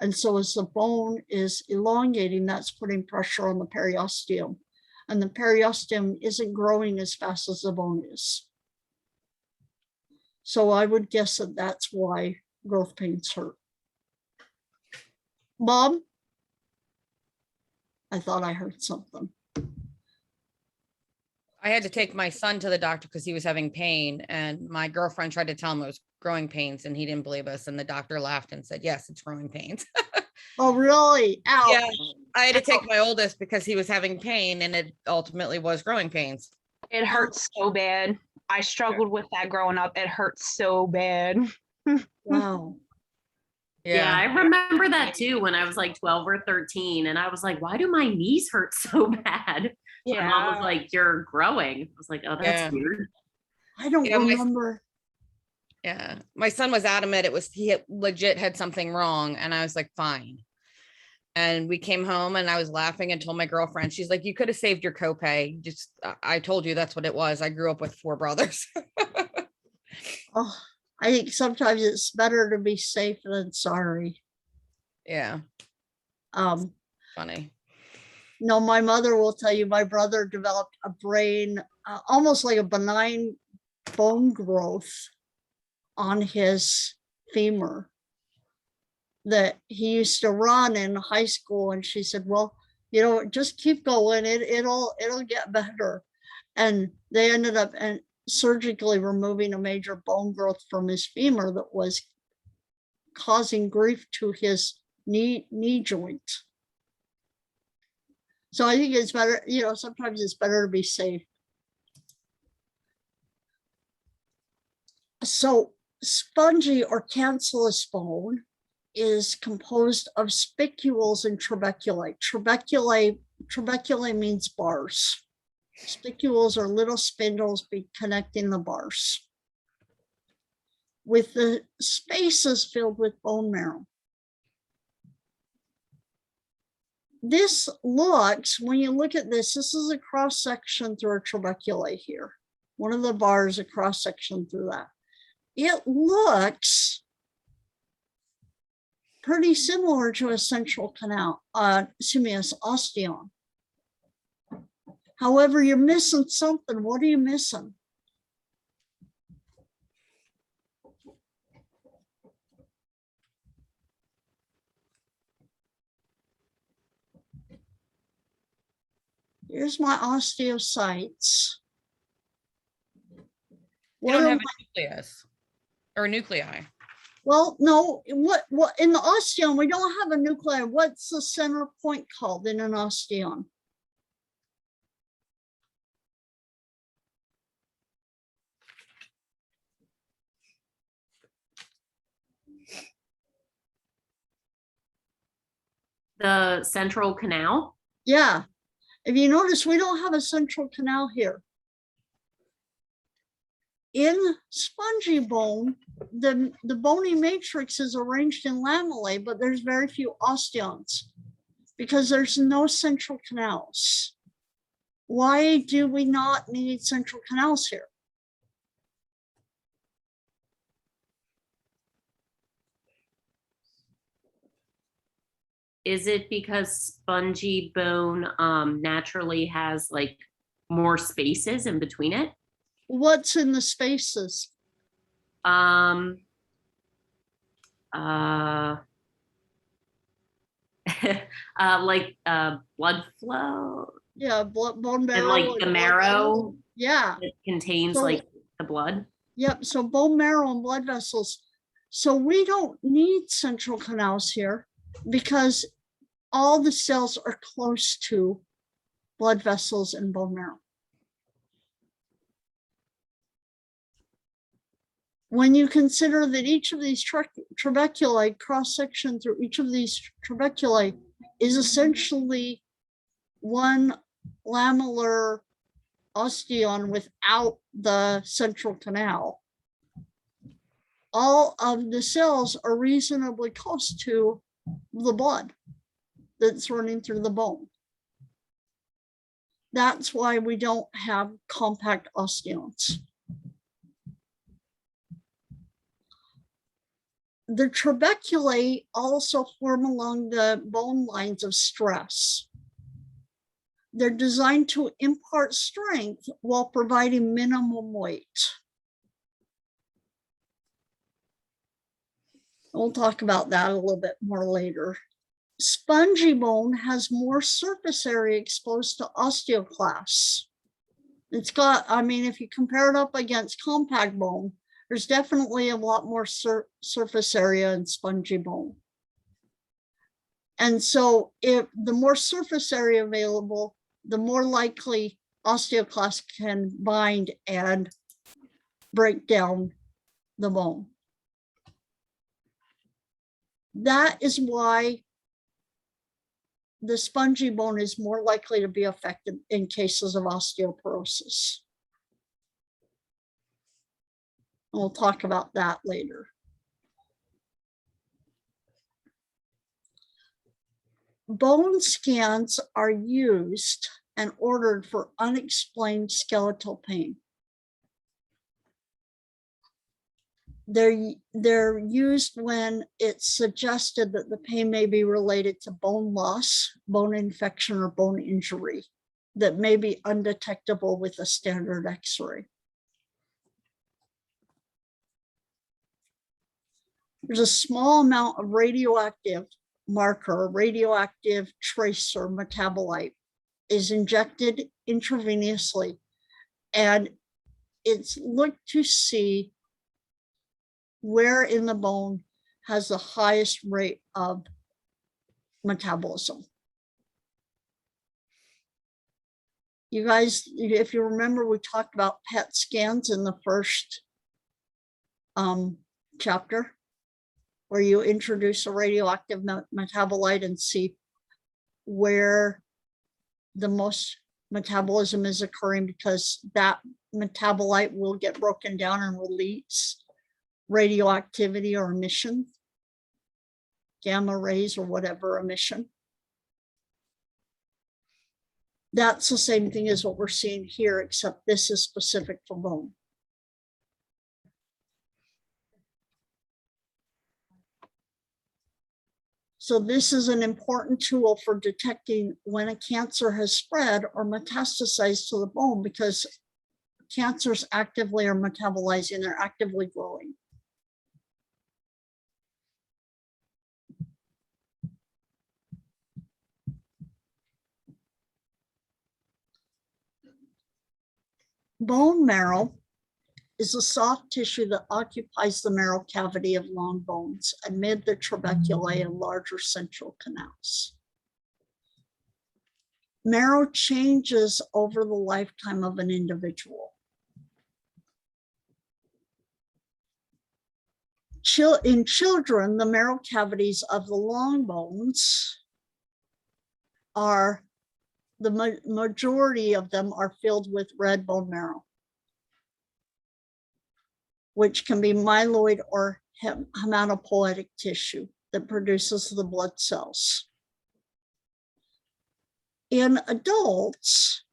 And so as the bone is elongating, that's putting pressure on the periosteum. And the periosteum isn't growing as fast as the bone is. So I would guess that that's why growth pains hurt. Mom? I thought I heard something. I had to take my son to the doctor because he was having pain, and my girlfriend tried to tell him it was growing pains, and he didn't believe us. And the doctor laughed and said, "Yes, it's growing pains." Oh, really? Ouch. Yeah, I had to take my oldest because he was having pain, and it ultimately was growing pains. It hurts so bad. I struggled with that growing up. It hurts so bad. Wow. Yeah, I remember that too when I was like 12 or 13. And I was like, why do my knees hurt so bad? My mom was like, you're growing. I was like, oh, that's Yeah. weird. I don't Yeah, remember. Yeah, my son was adamant he legit had something wrong, and I was like, fine. And we came home, and I was laughing and told my girlfriend, she's like, you could have saved your copay. Just, I told you that's what it was. I grew up with 4 brothers. Oh, I think sometimes it's better to be safe than sorry. Yeah, funny. No, my mother will tell you my brother developed a brain, almost like a benign bone growth on his femur that he used to run in high school. And she said, well, just keep going. It'll get better. And they ended up surgically removing a major bone growth from his femur that was causing grief to his knee joint. So I think it's better, sometimes it's better to be safe. So spongy or cancellous bone is composed of spicules and trabeculae. Trabeculae means bars. Spicules are little spindles connecting the bars, with the spaces filled with bone marrow. This looks, when you look at this is a cross section through a trabeculae here. One of the bars, a cross section through that. It looks pretty similar to a central canal, simius osteon. However, you're missing something. What are you missing? Here's my osteocytes. You What don't are have a nucleus or nuclei. Well, no, what in the osteon, we don't have a nuclei. What's the center point called in an osteon? The central canal. Yeah. If you notice, we don't have a central canal here. In spongy bone, the bony matrix is arranged in lamellae, but there's very few osteons because there's no central canals. Why do we not need central canals here? Is it because spongy bone naturally has like more spaces in between it? What's in the spaces? Um, uh, blood flow Yeah, bone marrow. and like the blood marrow vessels. Yeah. that contains So- like the blood. Yep, so bone marrow and blood vessels. So we don't need central canals here because all the cells are close to blood vessels and bone marrow. When you consider that each of these trabeculae, cross-section through each of these trabeculae is essentially one lamellar osteon without the central canal, all of the cells are reasonably close to the blood that's running through the bone. That's why we don't have compact osteons. The trabeculae also form along the bone lines of stress. They're designed to impart strength while providing minimum weight. We'll talk about that a little bit more later. Spongy bone has more surface area exposed to osteoclasts. It's got, I mean, if you compare it up against compact bone, there's definitely a lot more surface area in spongy bone. And so if the more surface area available, the more likely osteoclasts can bind and break down the bone. That is why the spongy bone is more likely to be affected in cases of osteoporosis. We'll talk about that later. Bone scans are used and ordered for unexplained skeletal pain. They're used when it's suggested that the pain may be related to bone loss, bone infection, or bone injury that may be undetectable with a standard X-ray. There's a small amount of radioactive marker, radioactive tracer metabolite is injected intravenously, and it's looked to see where in the bone has the highest rate of metabolism. You guys, if you remember, we talked about PET scans in the first chapter, where you introduce a radioactive metabolite and see where the most metabolism is occurring, because that metabolite will get broken down and release radioactivity or emission, gamma rays or whatever emission. That's the same thing as what we're seeing here, except this is specific for bone. So this is an important tool for detecting when a cancer has spread or metastasized to the bone, because cancers actively are metabolizing, they're actively growing. Bone marrow is a soft tissue that occupies the marrow cavity of long bones amid the trabeculae and larger central canals. Marrow changes over the lifetime of an individual. In children, the marrow cavities of the long bones are, the majority of them are filled with red bone marrow, which can be myeloid or hematopoietic tissue that produces the blood cells. In adults,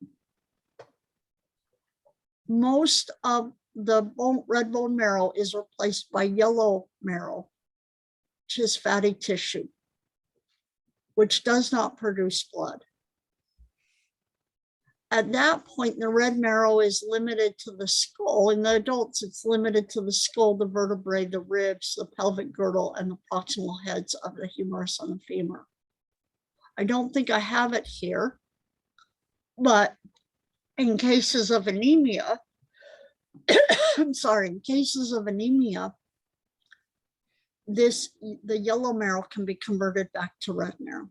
most of the red bone marrow is replaced by yellow marrow, which is fatty tissue, which does not produce blood. At that point, the red marrow is limited to the skull. In the adults, it's limited to the skull, the vertebrae, the ribs, the pelvic girdle, and the proximal heads of the humerus and the femur. I don't think I have it here, but in cases of anemia, I'm sorry, in cases of anemia, the yellow marrow can be converted back to red marrow.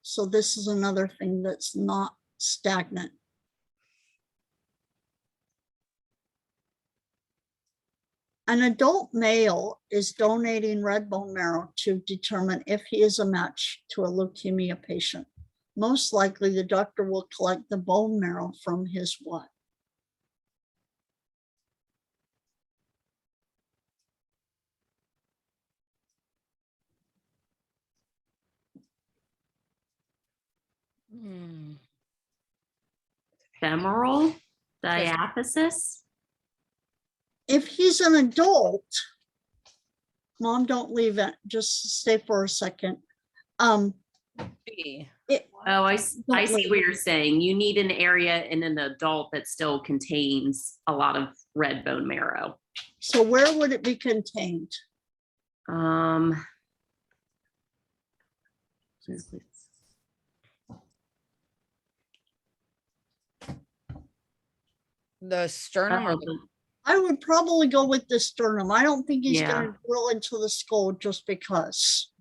So this is another thing that's not stagnant. An adult male is donating red bone marrow to determine if he is a match to a leukemia patient. Most likely, the doctor will collect the bone marrow from his what? Femoral diaphysis. If he's an adult, Mom, don't leave it. Just stay for a second. B. Oh, I see what you're saying. You need an area in an adult that still contains a lot of red bone marrow. So where would it be contained? The sternum or the, I would probably go with the sternum. I don't think he's Yeah. going to drill into the skull just because.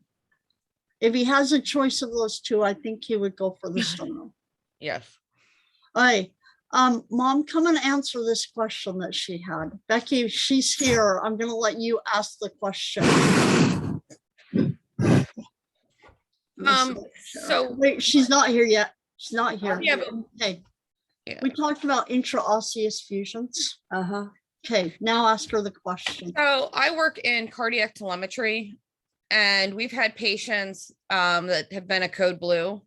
If he has a choice of those two, I think he would go for the sternum. yes. All right. Mom, come and answer this question that she had. Becky, she's here. I'm going to let you ask the question. So Wait, she's not here yet. She's not here. Yeah, but- Okay. Yeah. We talked about intraosseous fusions. Uh-huh. Okay, now ask her the question. So I work in cardiac telemetry, and we've had patients that have been a code blue.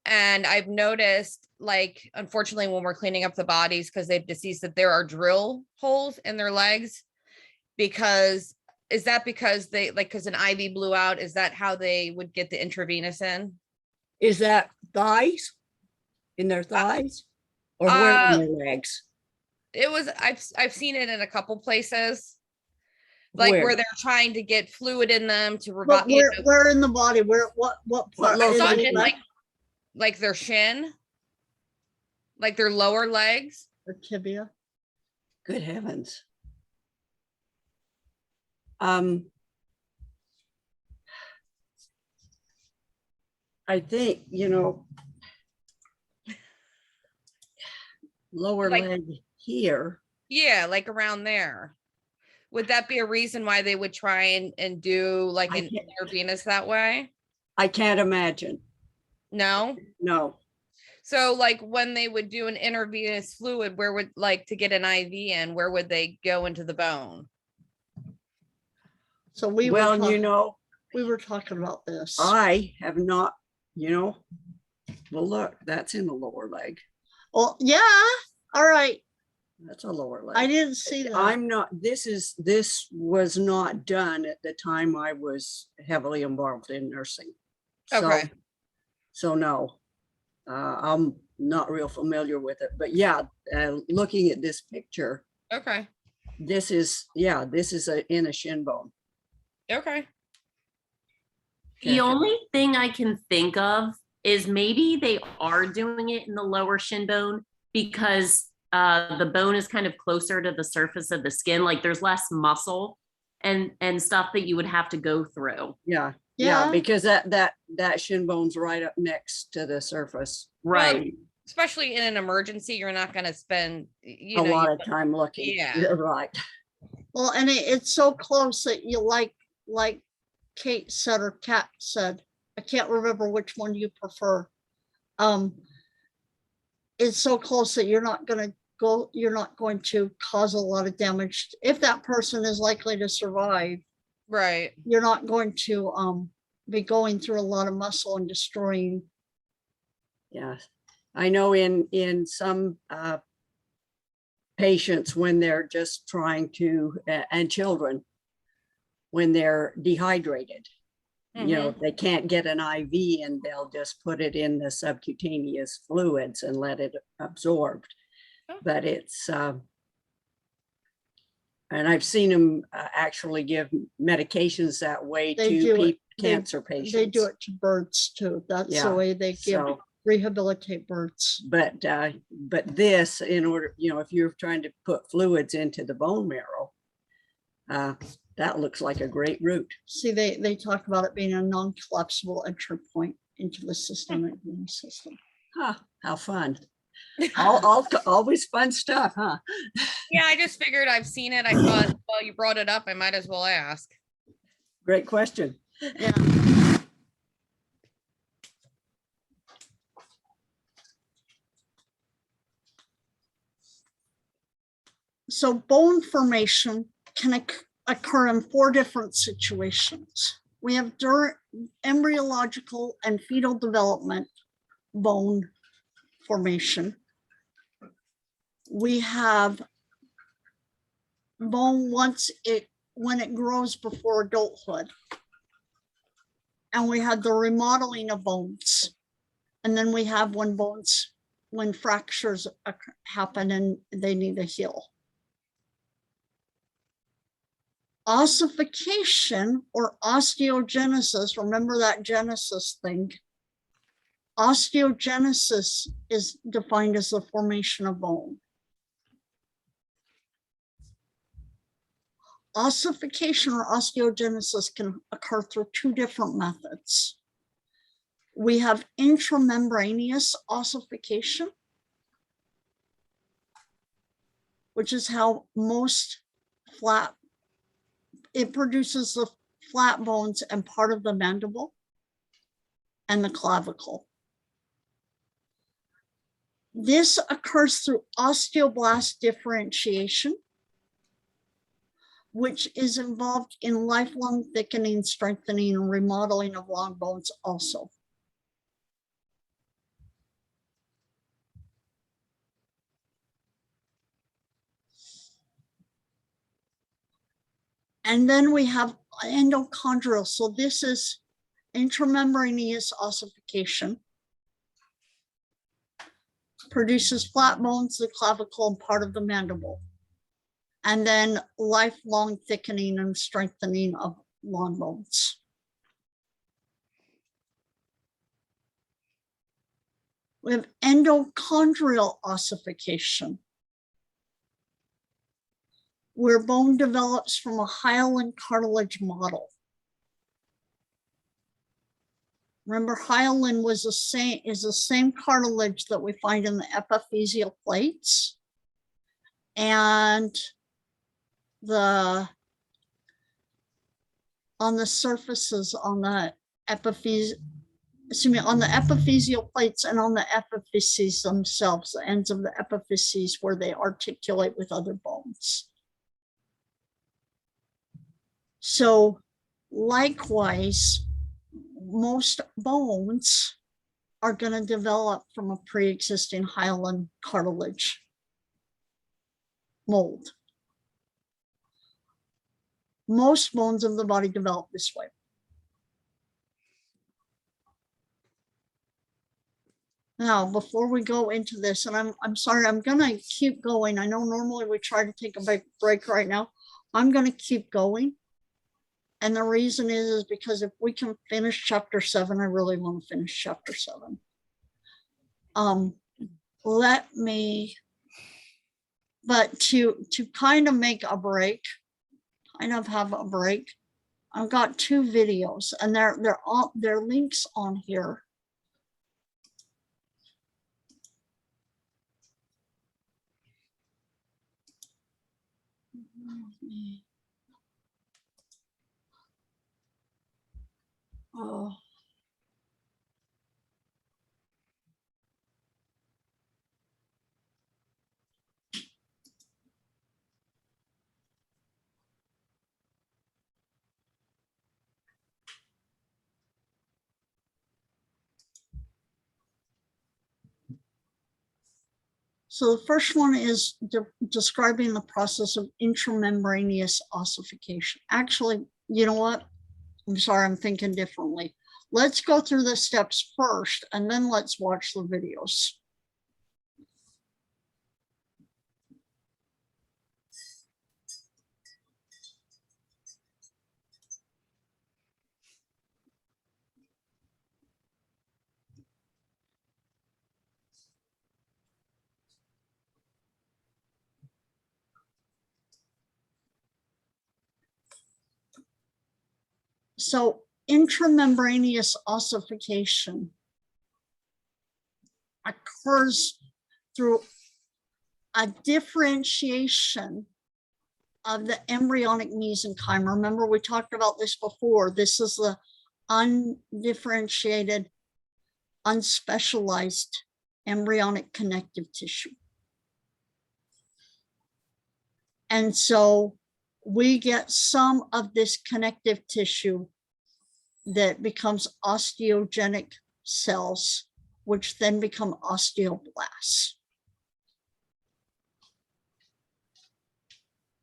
And I've noticed, like, unfortunately, when we're cleaning up the bodies because they've deceased, that there are drill holes in their legs. Because is that because they because an IV blew out? Is that how they would get the intravenous in? Is that thighs? In their thighs? Or where in their legs? It was I've seen it in a couple places, like where they're trying to get fluid in them to revive. But where in the body? What part? I is saw it it in like their shin, like their lower legs. or tibia? Good heavens. I think, lower Like- leg here. Yeah, like around there. Would that be a reason why they would try and do like I an can't- intravenous that way? I can't imagine. No. No. So like when they would do an intravenous fluid, where would like to get an IV in, where would they go into the bone? So we Well, we were talking about this. I have not, well, look, that's in the lower leg. Well, yeah. All right. That's a lower leg. I didn't see that. I'm not, this was not done at the time I was heavily involved in nursing. So- Okay. So no, I'm not real familiar with it, but yeah, looking at this picture, Okay. this is in a shin bone. Okay. The Okay. only thing I can think of is maybe they are doing it in the lower shin bone because the bone is kind of closer to the surface of the skin. Like there's less muscle and stuff that you would have to go through. Yeah, Yeah. because that shin bone's right up next to the surface. Right. Especially in an emergency, you're not going to spend, A lot of time looking. Yeah. You're right. Well, and it's so close that you like Kate said or Kat said, I can't remember which one you prefer. It's so close that you're not going to cause a lot of damage. If that person is likely to survive, Right. you're not going to be going through a lot of muscle and destroying. Yeah, I know in some patients when they're just trying to, and children, when they're dehydrated, you know, they can't get an IV and they'll just put it in the subcutaneous fluids and let it absorb. Oh. But it's, and I've seen them actually give medications that way They to do it. cancer patients. They do it to birds too. That's Yeah, the way they give So, rehabilitate birds. but this, in order, you know, if you're trying to put fluids into the bone marrow, that looks like a great route. See, they talk about it being a non-collapsible entry point into the systemic immune system. Huh, how fun. Always fun stuff, huh? Yeah, I just figured I've seen it. I thought, well, you brought it up. I might as well ask. Great question. Yeah. So bone formation can occur in 4 different situations. We have during embryological and fetal development bone formation. We have bone when it grows before adulthood. And we have the remodeling of bones. And then we have when fractures happen and they need to heal. Ossification or osteogenesis, remember that genesis thing. Osteogenesis is defined as the formation of bone. Ossification or osteogenesis can occur through 2 different methods. We have intramembranous ossification, which is how it produces the flat bones and part of the mandible and the clavicle. This occurs through osteoblast differentiation, which is involved in lifelong thickening, strengthening, and remodeling of long bones also. And then we have endochondral. So this is intramembranous ossification. Produces flat bones, the clavicle, and part of the mandible. And then lifelong thickening and strengthening of long bones. We have endochondral ossification, where bone develops from a hyaline cartilage model. Remember, hyaline is the same cartilage that we find in the epiphyseal plates and on the surfaces on the epiphyseal plates and on the epiphyses themselves, the ends of the epiphyses where they articulate with other bones. So likewise, most bones are going to develop from a pre-existing hyaline cartilage. mold. Most bones of the body develop this way. Now, before we go into this, and I'm sorry, I'm gonna keep going. I know normally we try to take a break right now. I'm gonna keep going. And the reason is because if we can finish chapter 7, I really want to finish chapter 7. Let me, but to kind of make a break, kind of have a break, I've got 2 videos, and they're links on here. Oh. So the first one is describing the process of intramembranous ossification. Actually, you know what? I'm sorry, I'm thinking differently. Let's go through the steps first, and then let's watch the videos. So intramembranous ossification occurs through a differentiation of the embryonic mesenchyme. Remember, we talked about this before. This is the undifferentiated, unspecialized embryonic connective tissue. And so we get some of this connective tissue that becomes osteogenic cells, which then become osteoblasts.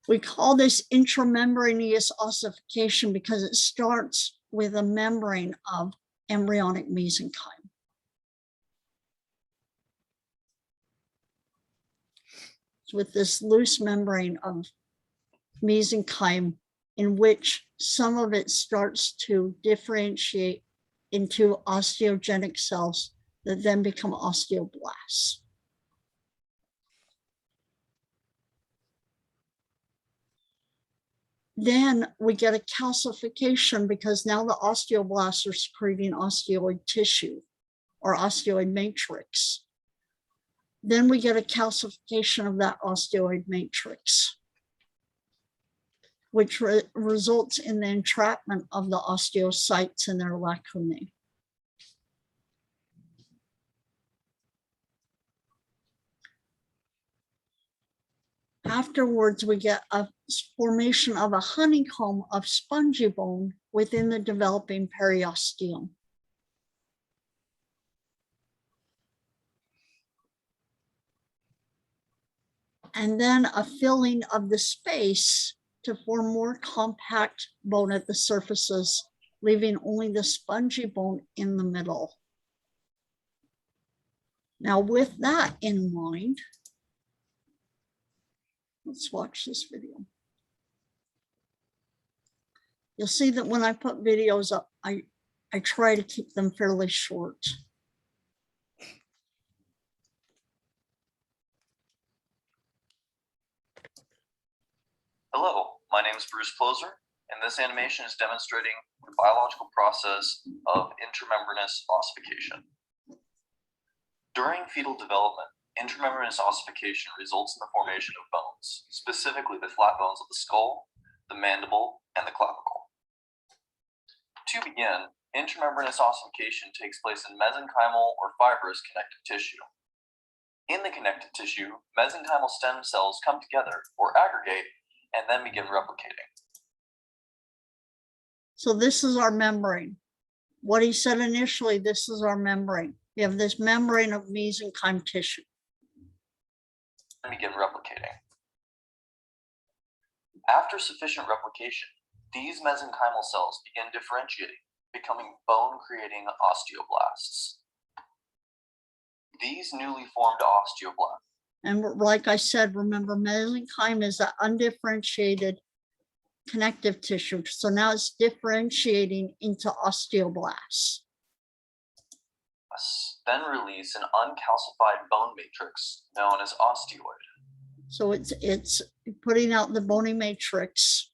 We call this intramembranous ossification because it starts with a membrane of embryonic mesenchyme. With this loose membrane of mesenchyme in which some of it starts to differentiate into osteogenic cells that then become osteoblasts. Then we get a calcification because now the osteoblasts are secreting osteoid tissue or osteoid matrix. Then we get a calcification of that osteoid matrix, which results in the entrapment of the osteocytes in their lacunae. Afterwards, we get a formation of a honeycomb of spongy bone within the developing periosteum. And then a filling of the space to form more compact bone at the surfaces, leaving only the spongy bone in the middle. Now, with that in mind, let's watch this video. You'll see that when I put videos up, I try to keep them fairly short. Hello, my name is Bruce Closer, and this animation is demonstrating the biological process of intramembranous ossification. During fetal development, intramembranous ossification results in the formation of bones, specifically the flat bones of the skull, the mandible, and the clavicle. To begin, intramembranous ossification takes place in mesenchymal or fibrous connective tissue. In the connective tissue, mesenchymal stem cells come together or aggregate and then begin replicating. So this is our membrane. What he said initially, this is our membrane. We have this membrane of mesenchyme tissue. And begin replicating. After sufficient replication, these mesenchymal cells begin differentiating, becoming bone-creating osteoblasts. These newly formed osteoblasts. And like I said, remember, mesenchyme is an undifferentiated connective tissue. So now it's differentiating into osteoblasts. Then release an uncalcified bone matrix known as osteoid. So it's putting out the bony matrix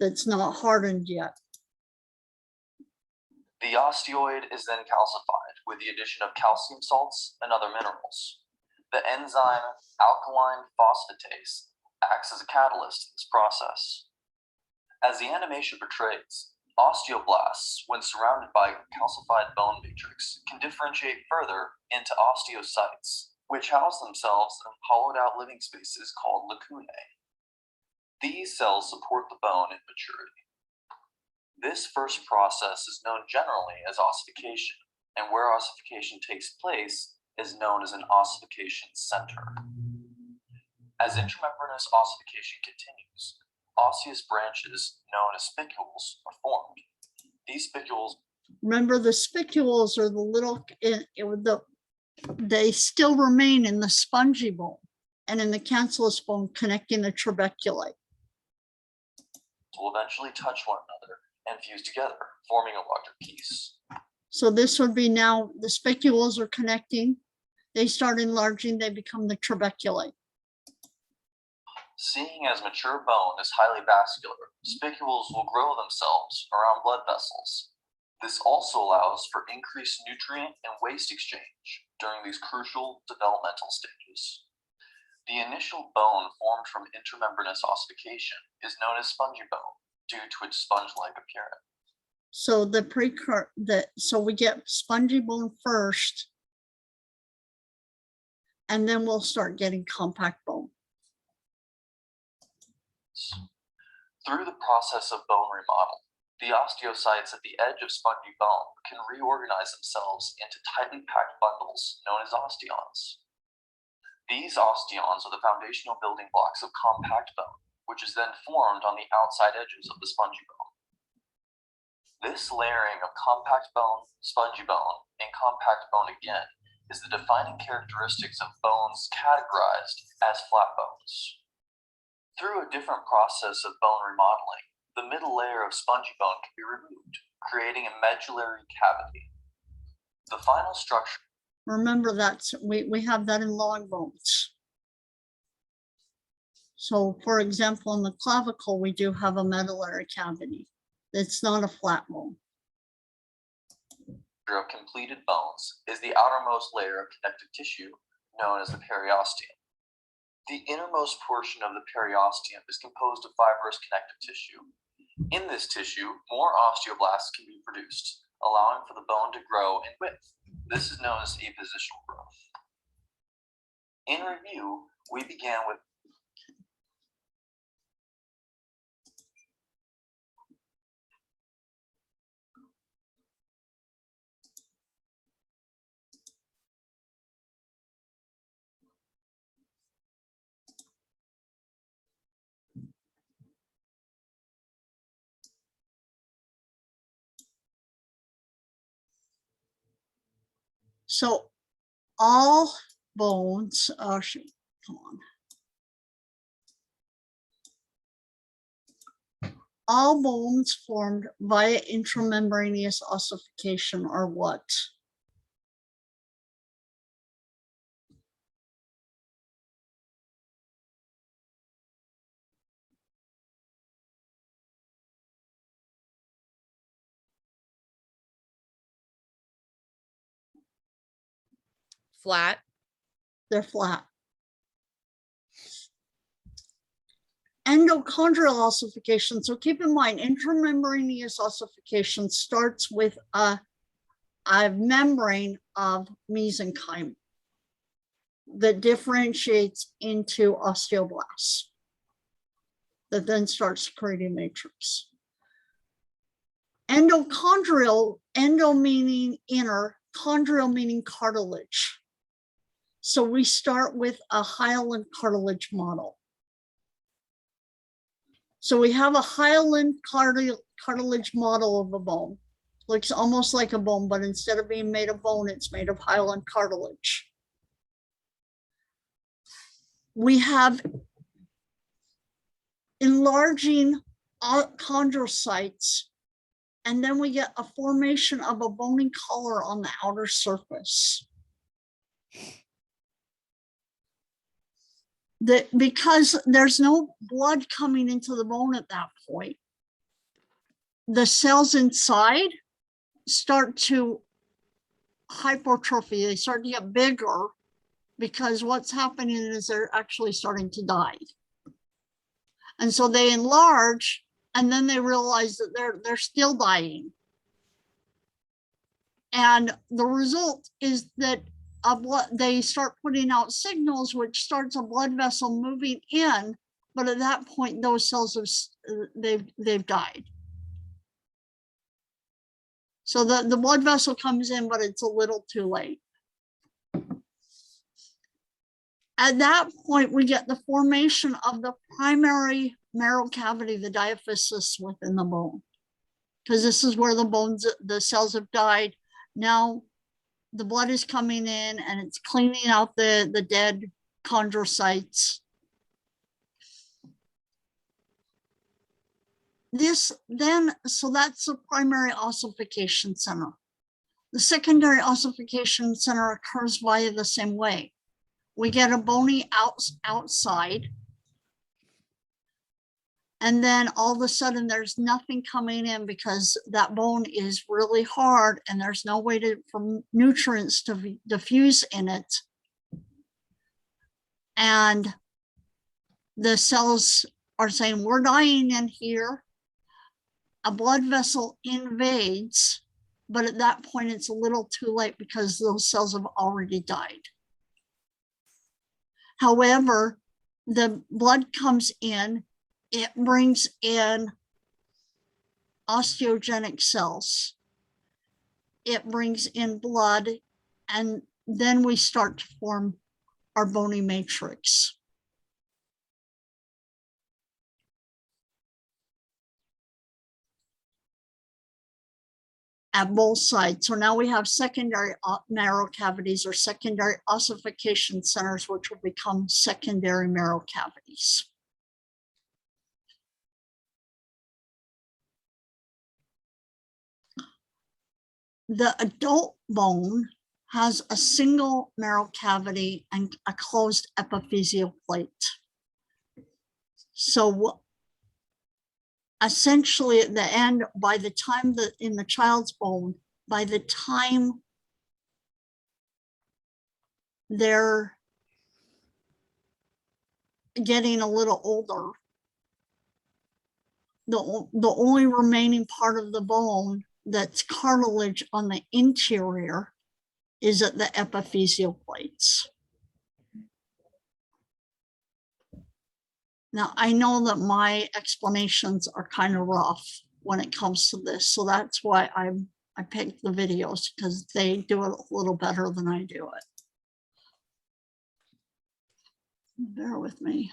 that's not hardened yet. The osteoid is then calcified with the addition of calcium salts and other minerals. The enzyme alkaline phosphatase acts as a catalyst in this process. As the animation portrays, osteoblasts, when surrounded by calcified bone matrix, can differentiate further into osteocytes, which house themselves in hollowed out living spaces called lacunae. These cells support the bone in maturity. This first process is known generally as ossification, and where ossification takes place is known as an ossification center. As intramembranous ossification continues, osseous branches known as spicules are formed. These spicules. Remember, the spicules are the little, they still remain in the spongy bone and in the cancellous bone connecting the trabeculae. Will eventually touch one another and fuse together, forming a larger piece. So this would be now the spicules are connecting. They start enlarging, they become the trabeculae. Seeing as mature bone is highly vascular, spicules will grow themselves around blood vessels. This also allows for increased nutrient and waste exchange during these crucial developmental stages. The initial bone formed from intramembranous ossification is known as spongy bone due to its sponge-like appearance. So so we get spongy bone first, and then we'll start getting compact bone. Through the process of bone remodel, the osteocytes at the edge of spongy bone can reorganize themselves into tightly packed bundles known as osteons. These osteons are the foundational building blocks of compact bone, which is then formed on the outside edges of the spongy bone. This layering of compact bone, spongy bone, and compact bone again is the defining characteristics of bones categorized as flat bones. Through a different process of bone remodeling, the middle layer of spongy bone can be removed, creating a medullary cavity. The final structure. Remember that we have that in long bones. So for example, in the clavicle, we do have a medullary cavity. It's not a flat bone. Of completed bones is the outermost layer of connective tissue known as the periosteum. The innermost portion of the periosteum is composed of fibrous connective tissue. In this tissue, more osteoblasts can be produced, allowing for the bone to grow in width. This is known as appositional growth. In review, we began with So all bones, come on. All bones formed via intramembranous ossification are what? Flat. They're flat. Endochondral ossification. So keep in mind, intramembranous ossification starts with a membrane of mesenchyme that differentiates into osteoblasts that then starts secreting matrix. Endochondrial, endo meaning inner, chondrial meaning cartilage. So we start with a hyaline cartilage model. So we have a hyaline cartilage model of a bone. Looks almost like a bone, but instead of being made of bone, it's made of hyaline cartilage. We have enlarging chondrocytes, and then we get a formation of a bony color on the outer surface. Because there's no blood coming into the bone at that point, the cells inside start to hypertrophy. They start to get bigger because what's happening is they're actually starting to die. And so they enlarge, and then they realize that they're still dying. And the result is that they start putting out signals, which starts a blood vessel moving in, but at that point, those cells they've died. So the blood vessel comes in, but it's a little too late. At that point, we get the formation of the primary marrow cavity, the diaphysis within the bone, because this is where the cells have died. Now the blood is coming in and it's cleaning out the dead chondrocytes. So that's the primary ossification center. The secondary ossification center occurs via the same way. We get a bony outside, and then all of a sudden there's nothing coming in because that bone is really hard and there's no way for nutrients to diffuse in it. And the cells are saying, we're dying in here. A blood vessel invades, but at that point it's a little too late because those cells have already died. However, the blood comes in, it brings in osteogenic cells. It brings in blood, and then we start to form our bony matrix. At both sides. So now we have secondary marrow cavities or secondary ossification centers, which will become secondary marrow cavities. The adult bone has a single marrow cavity and a closed epiphyseal plate. So essentially at the end, by the time that in the child's bone, by the time they're getting a little older, the only remaining part of the bone that's cartilage on the interior is at the epiphyseal plates. Now, I know that my explanations are kind of rough when it comes to this, so that's why I picked the videos, because they do it a little better than I do it. Bear with me.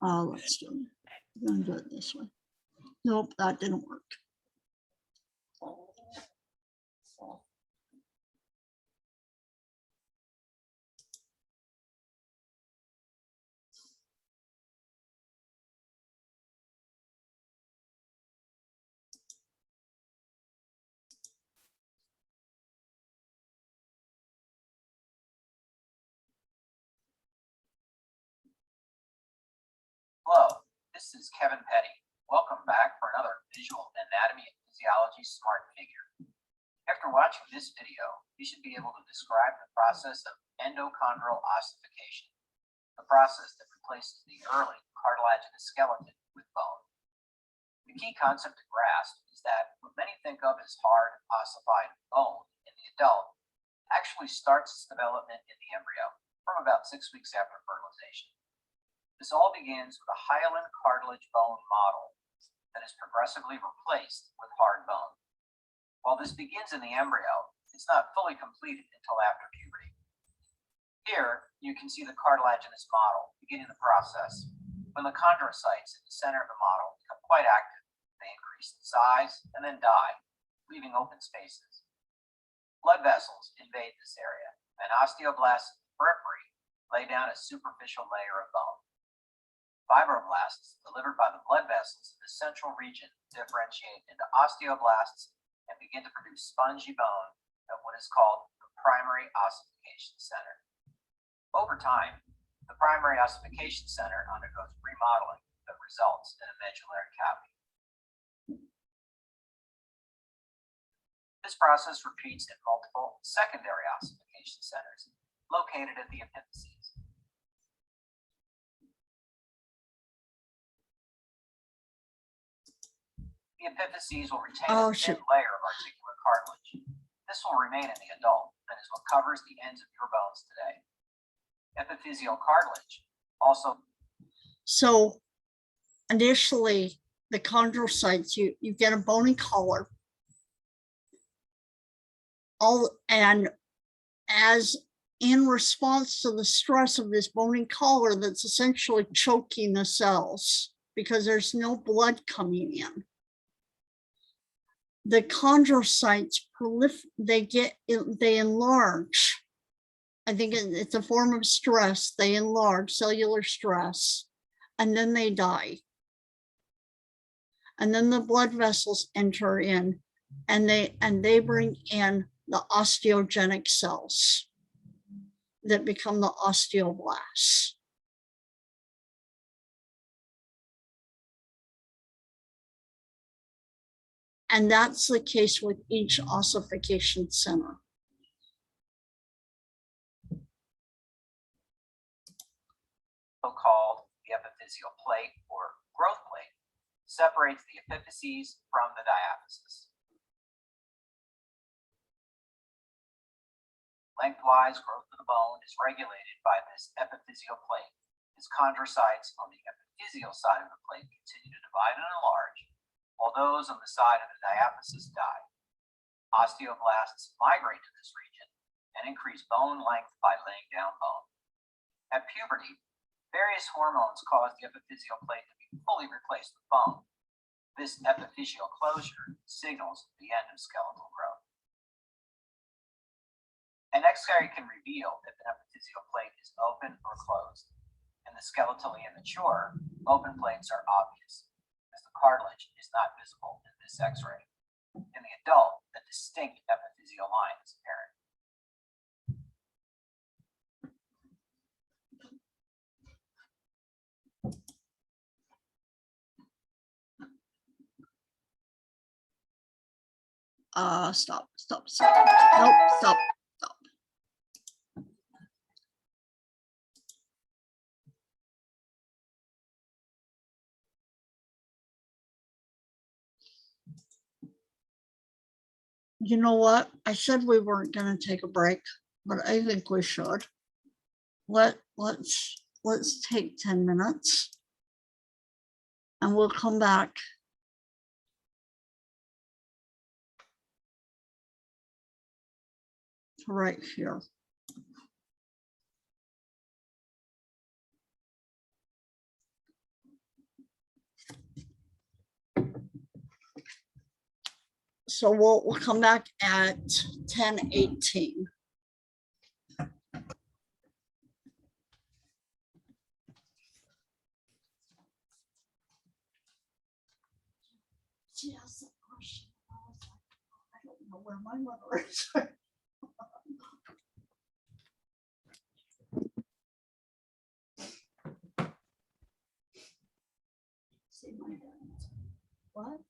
Let's do it. I'm going to do it this way. Nope, that didn't work. Hello, this is Kevin Petty. Welcome back for another Visual Anatomy and Physiology Smart Figure. After watching this video, you should be able to describe the process of endochondral ossification, the process that replaces the early cartilaginous skeleton with bone. The key concept to grasp is that what many think of as hard ossified bone in the adult actually starts its development in the embryo from about 6 weeks after fertilization. This all begins with a hyaline cartilage bone model that is progressively replaced with hard bone. While this begins in the embryo, it's not fully completed until after puberty. Here, you can see the cartilaginous model beginning the process. When the chondrocytes in the center of the model become quite active, they increase in size and then die, leaving open spaces. Blood vessels invade this area, and osteoblasts in the periphery lay down a superficial layer of bone. Fibroblasts delivered by the blood vessels in the central region differentiate into osteoblasts and begin to produce spongy bone at what is called the primary ossification center. Over time, the primary ossification center undergoes remodeling that results in a medullary cavity. This process repeats in multiple secondary ossification centers located at the epiphyses. The epiphyses will retain a thin layer of articular cartilage. This will remain in the adult and is what covers the ends of your bones today. Epiphyseal cartilage also. So initially, the chondrocytes, you get a bony collar. And as in response to the stress of this bony collar that's essentially choking the cells because there's no blood coming in. The chondrocytes they enlarge. I think it's a form of stress. They enlarge, cellular stress, and then they die. And then the blood vessels enter in, and they bring in the osteogenic cells that become the osteoblasts. And that's the case with each ossification center. Called the epiphyseal plate or growth plate separates the epiphyses from the diaphysis. Lengthwise growth of the bone is regulated by this epiphyseal plate as chondrocytes on the epiphyseal side of the plate continue to divide and enlarge, while those on the side of the diaphysis die. Osteoblasts migrate to this region and increase bone length by laying down bone. At puberty, various hormones cause the epiphyseal plate to be fully replaced with bone. This epiphyseal closure signals the end of skeletal growth. An X-ray can reveal if an epiphyseal plate is open or closed. In the skeletally immature, open plates are obvious, as the cartilage is not visible in this X-ray. In the adult, a distinct epiphyseal line is apparent. Stop. Nope, stop. You know what? I said we weren't going to take a break, but I think we should. Let's take 10 minutes and we'll come back. Right here. So we'll come back at 10:18. She asked that question. I don't know where my mother is. See my dad. What?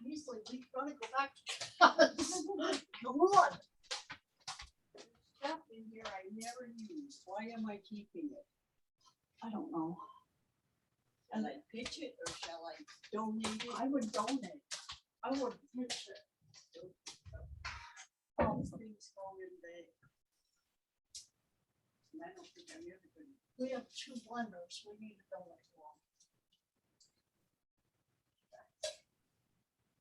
Easily, we gotta go back. Come on. Stuff in here I never use. Why am I keeping it? I don't know. Shall I pitch it or shall I donate it? I would donate. I would pitch it. All things go in there. And I don't think I'm ever gonna. We have 2 blenders. We need to donate one.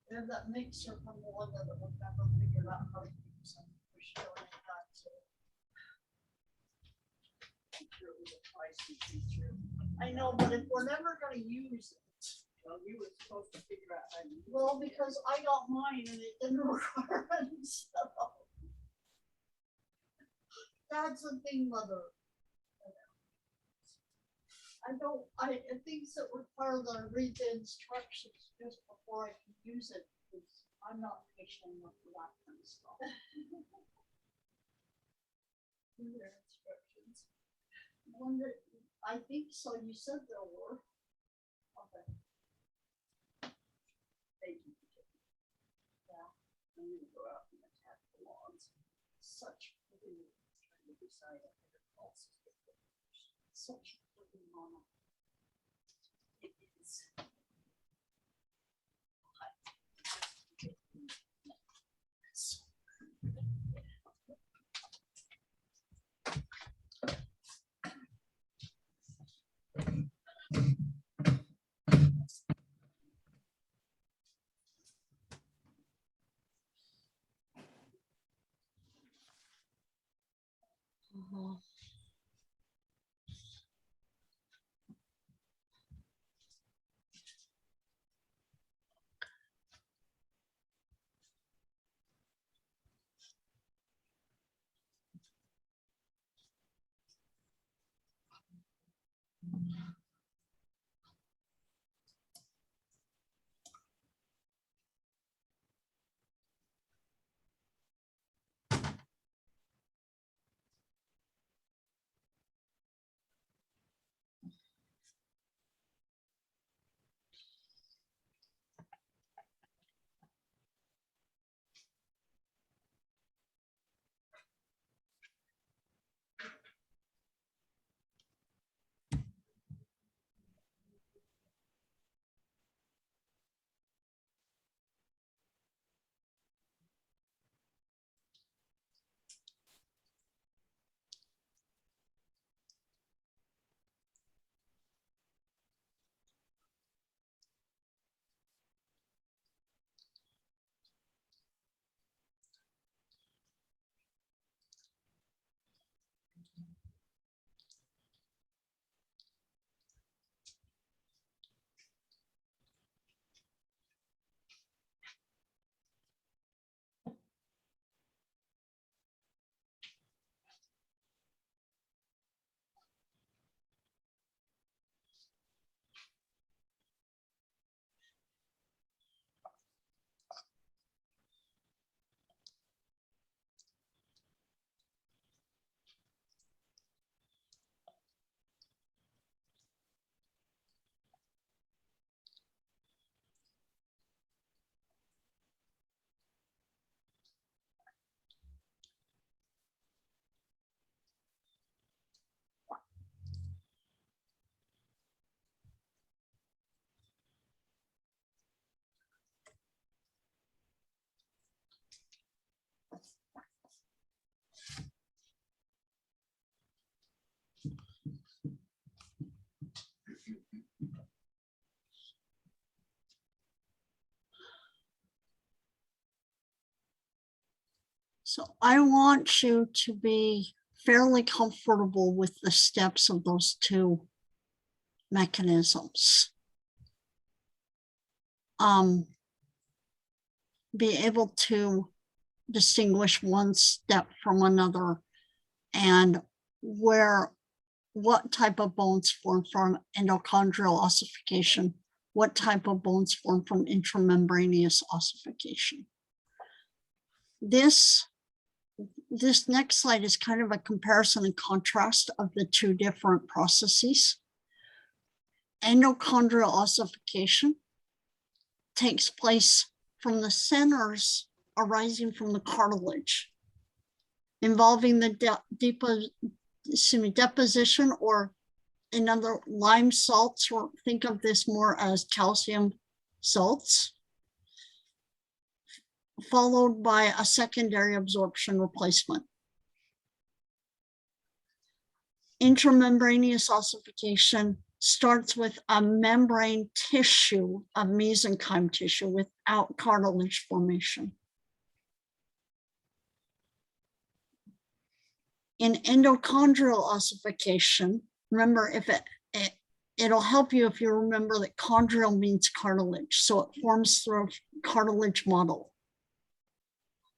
We have that mixer from Melinda that we've never figured out how to use. And we should donate that too. I'm sure it was a pricey feature. I know, but if we're never gonna use it, Well, you were supposed to figure out how to use it. well, because I got mine and it didn't require any stuff. That's the thing, Mother. Things that require that I read the instructions just before I can use it, because I'm not patient enough for that kind of stuff. Their instructions. Wonder, I think so, you said there were. Okay. Thank you. Yeah. I'm gonna go out and attack the lawns. Such pretty, Trying to decide if it calls. such pretty mama. It is. So I want you to be fairly comfortable with the steps of those 2 mechanisms. Be able to distinguish one step from another and what type of bones form from endochondral ossification, what type of bones form from intramembranous ossification. This this next slide is kind of a comparison and contrast of the two different processes. Endochondrial ossification takes place from the centers arising from the cartilage, involving the deposition, or another lime salts, or think of this more as calcium salts, followed by a secondary absorption replacement. Intramembranous ossification starts with a membrane tissue of mesenchyme tissue without cartilage formation. In endochondrial ossification, remember, if it'll help you if you remember that chondrial means cartilage, so it forms through a cartilage model.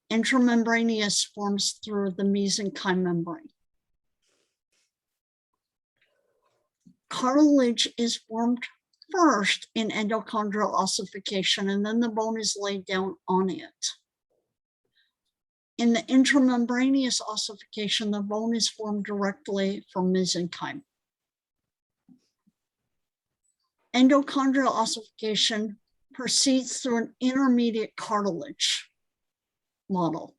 Intramembranous forms through the mesenchyme membrane. Cartilage is formed first in endochondrial ossification, and then the bone is laid down on it. In the intramembranous ossification, the bone is formed directly from mesenchyme. Endochondrial ossification proceeds through an intermediate cartilage model.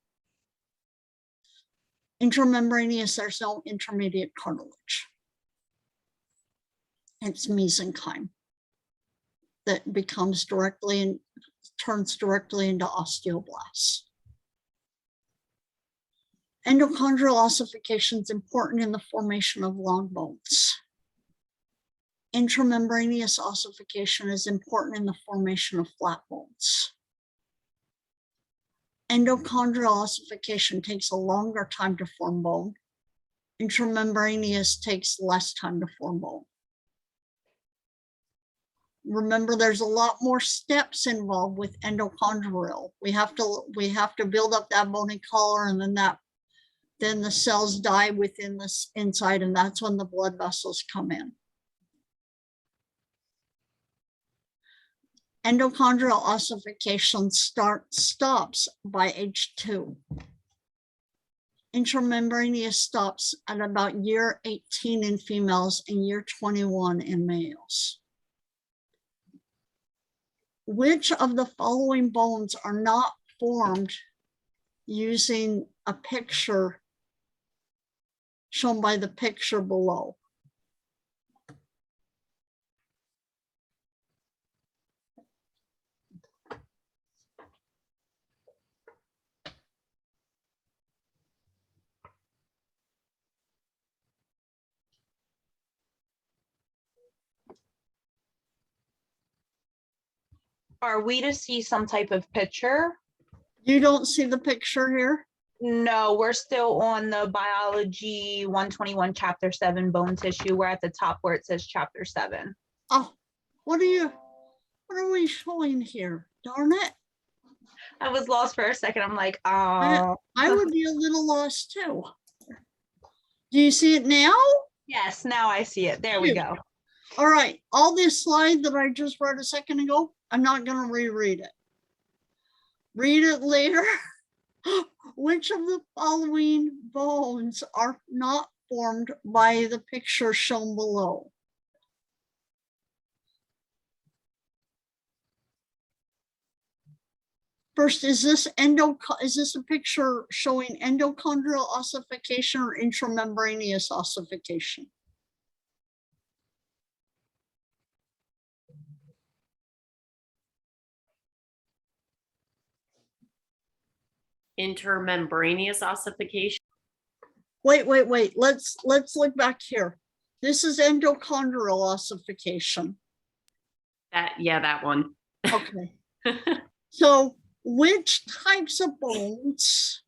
Intramembranous, there's no intermediate cartilage. It's mesenchyme that becomes directly and turns directly into osteoblasts. Endochondrial ossification is important in the formation of long bones. Intramembranous ossification is important in the formation of flat bones. Endochondrial ossification takes a longer time to form bone. Intramembranous takes less time to form bone. Remember, there's a lot more steps involved with endochondrial. We have to build up that bony collar, and then the cells die within this inside, and that's when the blood vessels come in. Endochondrial ossification stops by age 2. Intramembranous stops at about year 18 in females and year 21 in males. Which of the following bones are not formed using a picture shown by the picture below? Are we to see some type of picture? You don't see the picture here? No, we're still on the biology 121, chapter 7, bone tissue. We're at the top where it says chapter 7. Oh, what are we showing here? Darn it. I was lost for a second. I'm like, I oh. would be a little lost too. Do you see it now? Yes, now I see it. There we go. All right, all this slide that I just read a second ago, I'm not going to reread it. Read it later. Which of the following bones are not formed by the picture shown below? First, is this a picture showing endochondrial ossification or intramembranous ossification? Intermembranous ossification. Wait. Let's look back here. This is endochondrial ossification. That one. Okay. So which types of bones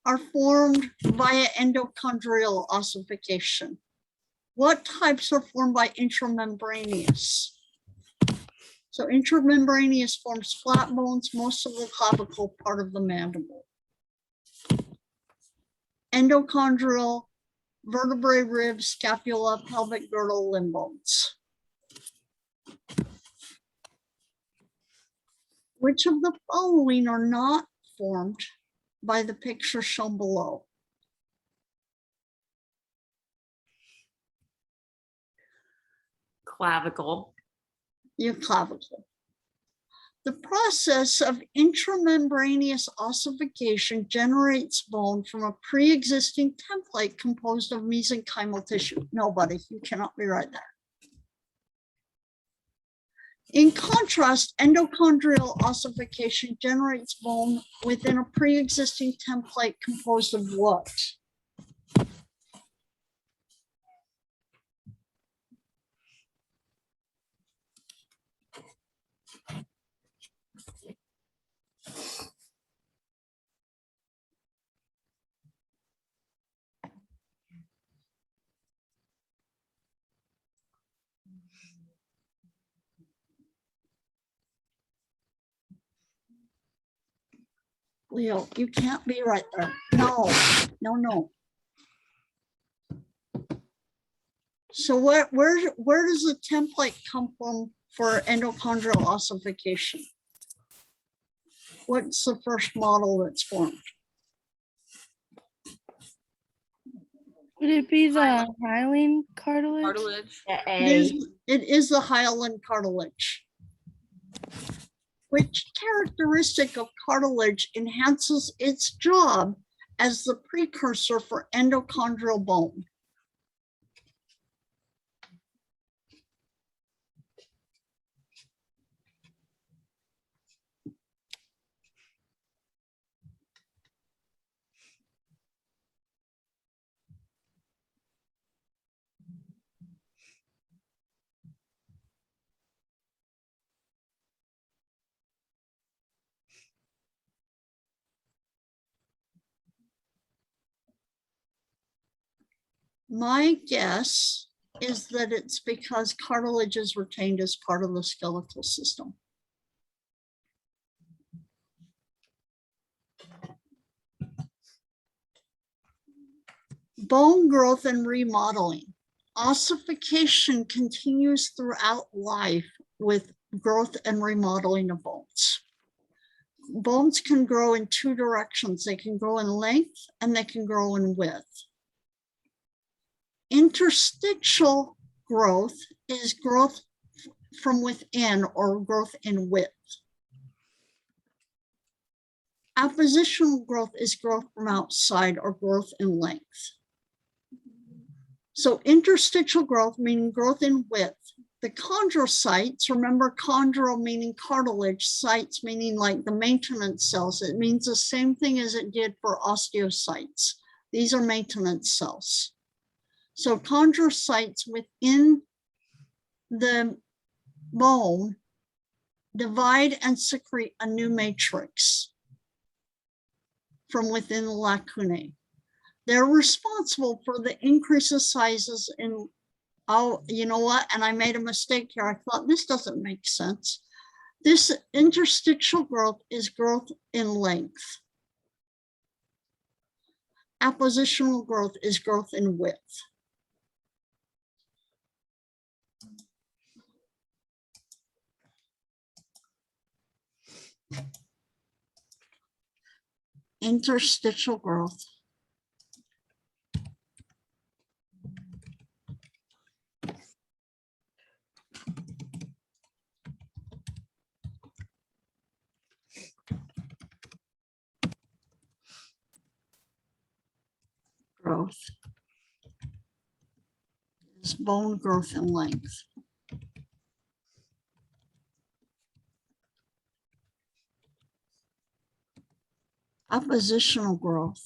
are formed via endochondrial ossification? What types are formed by intramembranous? So intramembranous forms flat bones, most of the clavicle, part of the mandible. Endochondrial, vertebrae, ribs, scapula, pelvic girdle, limb bones. Which of the following are not formed by the picture shown below. Clavicle. Your clavicle. The process of intramembraneous ossification generates bone from a pre-existing template composed of mesenchymal tissue. Nobody, you cannot be right there. In contrast, endochondrial ossification generates bone within a pre-existing template composed of what? Leo, you can't be right there. No, no, no. So where does the template come from for endochondrial ossification? What's the first model that's formed? Would it be the hyaline cartilage? Cartilage. It is the hyaline cartilage. Which characteristic of cartilage enhances its job as the precursor for endochondrial bone? My guess is that it's because cartilage is retained as part of the skeletal system. Bone growth and remodeling. Ossification continues throughout life with growth and remodeling of bones. Bones can grow in two directions. They can grow in length and they can grow in width. Interstitial growth is growth from within or growth in width. Appositional growth is growth from outside or growth in length. So interstitial growth meaning growth in width. The chondrocytes, remember chondro meaning cartilage, cytes meaning like the maintenance cells. It means the same thing as it did for osteocytes. These are maintenance cells. So chondrocytes within the bone divide and secrete a new matrix from within the lacunae. They're responsible for the increase of sizes in, oh, you know what? And I made a mistake here. I thought this doesn't make sense. This interstitial growth is growth in length. Appositional growth is growth in width. Interstitial growth. Growth is bone growth and length. Oppositional growth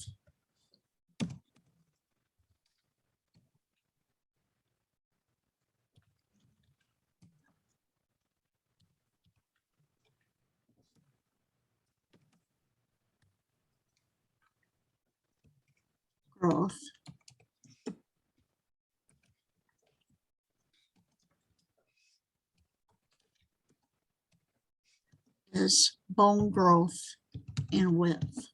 growth is bone growth in width.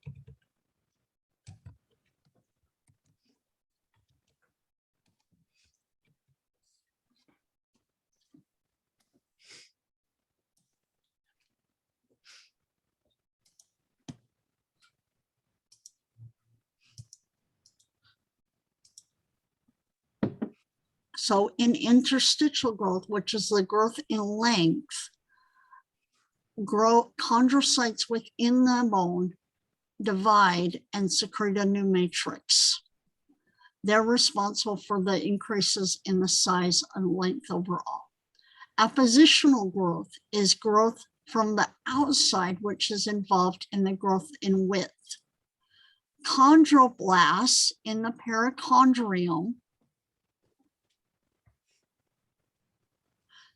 So in interstitial growth, which is the growth in length, chondrocytes within the bone divide and secrete a new matrix. They're responsible for the increases in the size and length overall. Appositional growth is growth from the outside, which is involved in the growth in width. Chondroblasts in the perichondrium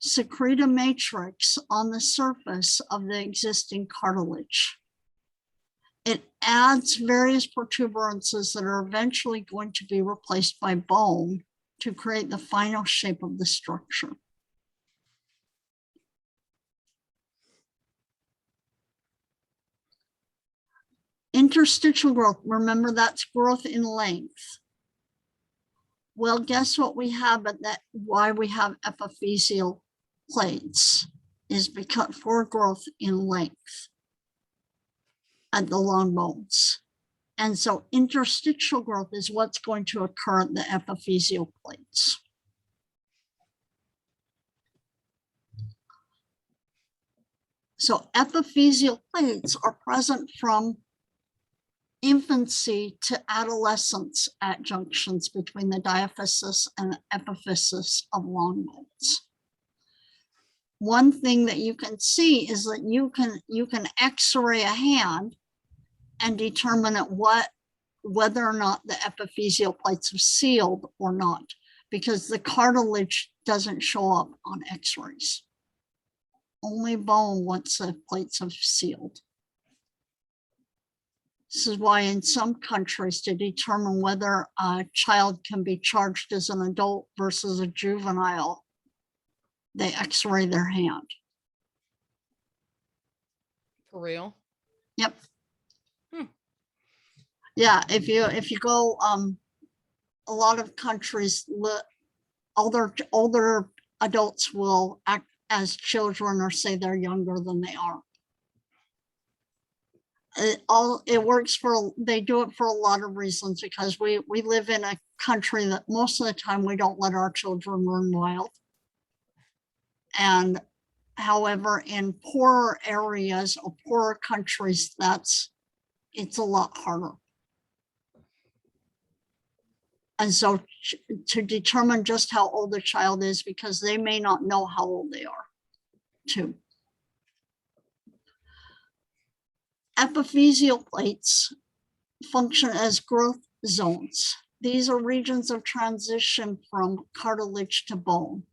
secrete a matrix on the surface of the existing cartilage. It adds various protuberances that are eventually going to be replaced by bone to create the final shape of the structure. Interstitial growth, remember that's growth in length. Well, guess what we have at that, why we have epiphyseal plates is because for growth in length at the long bones. And so interstitial growth is what's going to occur at the epiphyseal plates. So epiphyseal plates are present from infancy to adolescence at junctions between the diaphysis and the epiphysis of long bones. One thing that you can see is that you can x-ray a hand and determine whether or not the epiphyseal plates have sealed or not, because the cartilage doesn't show up on x-rays. Only bone once the plates have sealed. This is why in some countries, to determine whether a child can be charged as an adult versus a juvenile, they x-ray their hand. For real? Yep. Yeah, if you go, a lot of countries, older adults will act as children or say they're younger than they are. It works for, they do it for a lot of reasons, because we live in a country that most of the time we don't let our children run wild. And however, in poorer areas or poorer countries, it's a lot harder. And so to determine just how old a child is, because they may not know how old they are too. Epiphyseal plates function as growth zones. These are regions of transition from cartilage to bone.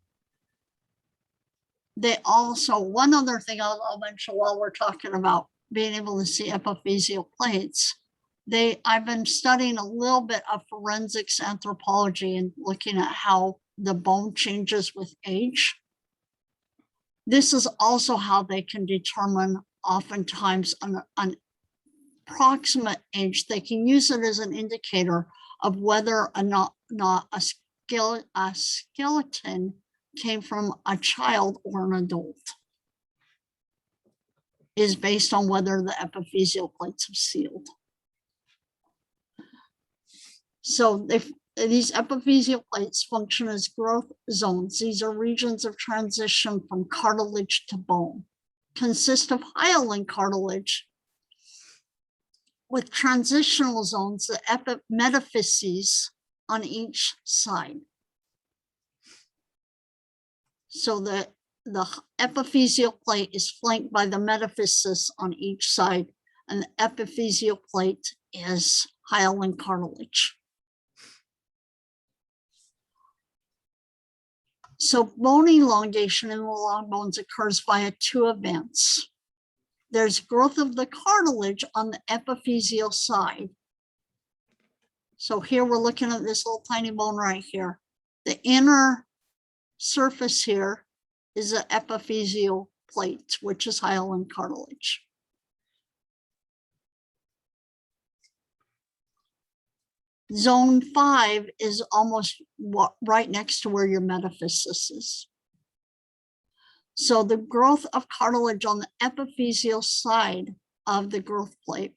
They also, one other thing I'll mention while we're talking about being able to see epiphyseal plates, I've been studying a little bit of forensics anthropology and looking at how the bone changes with age. This is also how they can determine oftentimes an approximate age. They can use it as an indicator of whether or not a skeleton came from a child or an adult, is based on whether the epiphyseal plates have sealed. So these epiphyseal plates function as growth zones. These are regions of transition from cartilage to bone. Consist of hyaline cartilage with transitional zones, the metaphyses on each side. So the epiphyseal plate is flanked by the metaphysis on each side, and the epiphyseal plate is hyaline cartilage. So bone elongation in the long bones occurs via two events. There's growth of the cartilage on the epiphyseal side. So here we're looking at this little tiny bone right here. The inner surface here is an epiphyseal plate, which is hyaline cartilage. Zone 5 is almost right next to where your metaphysis is. So the growth of cartilage on the epiphyseal side of the growth plate,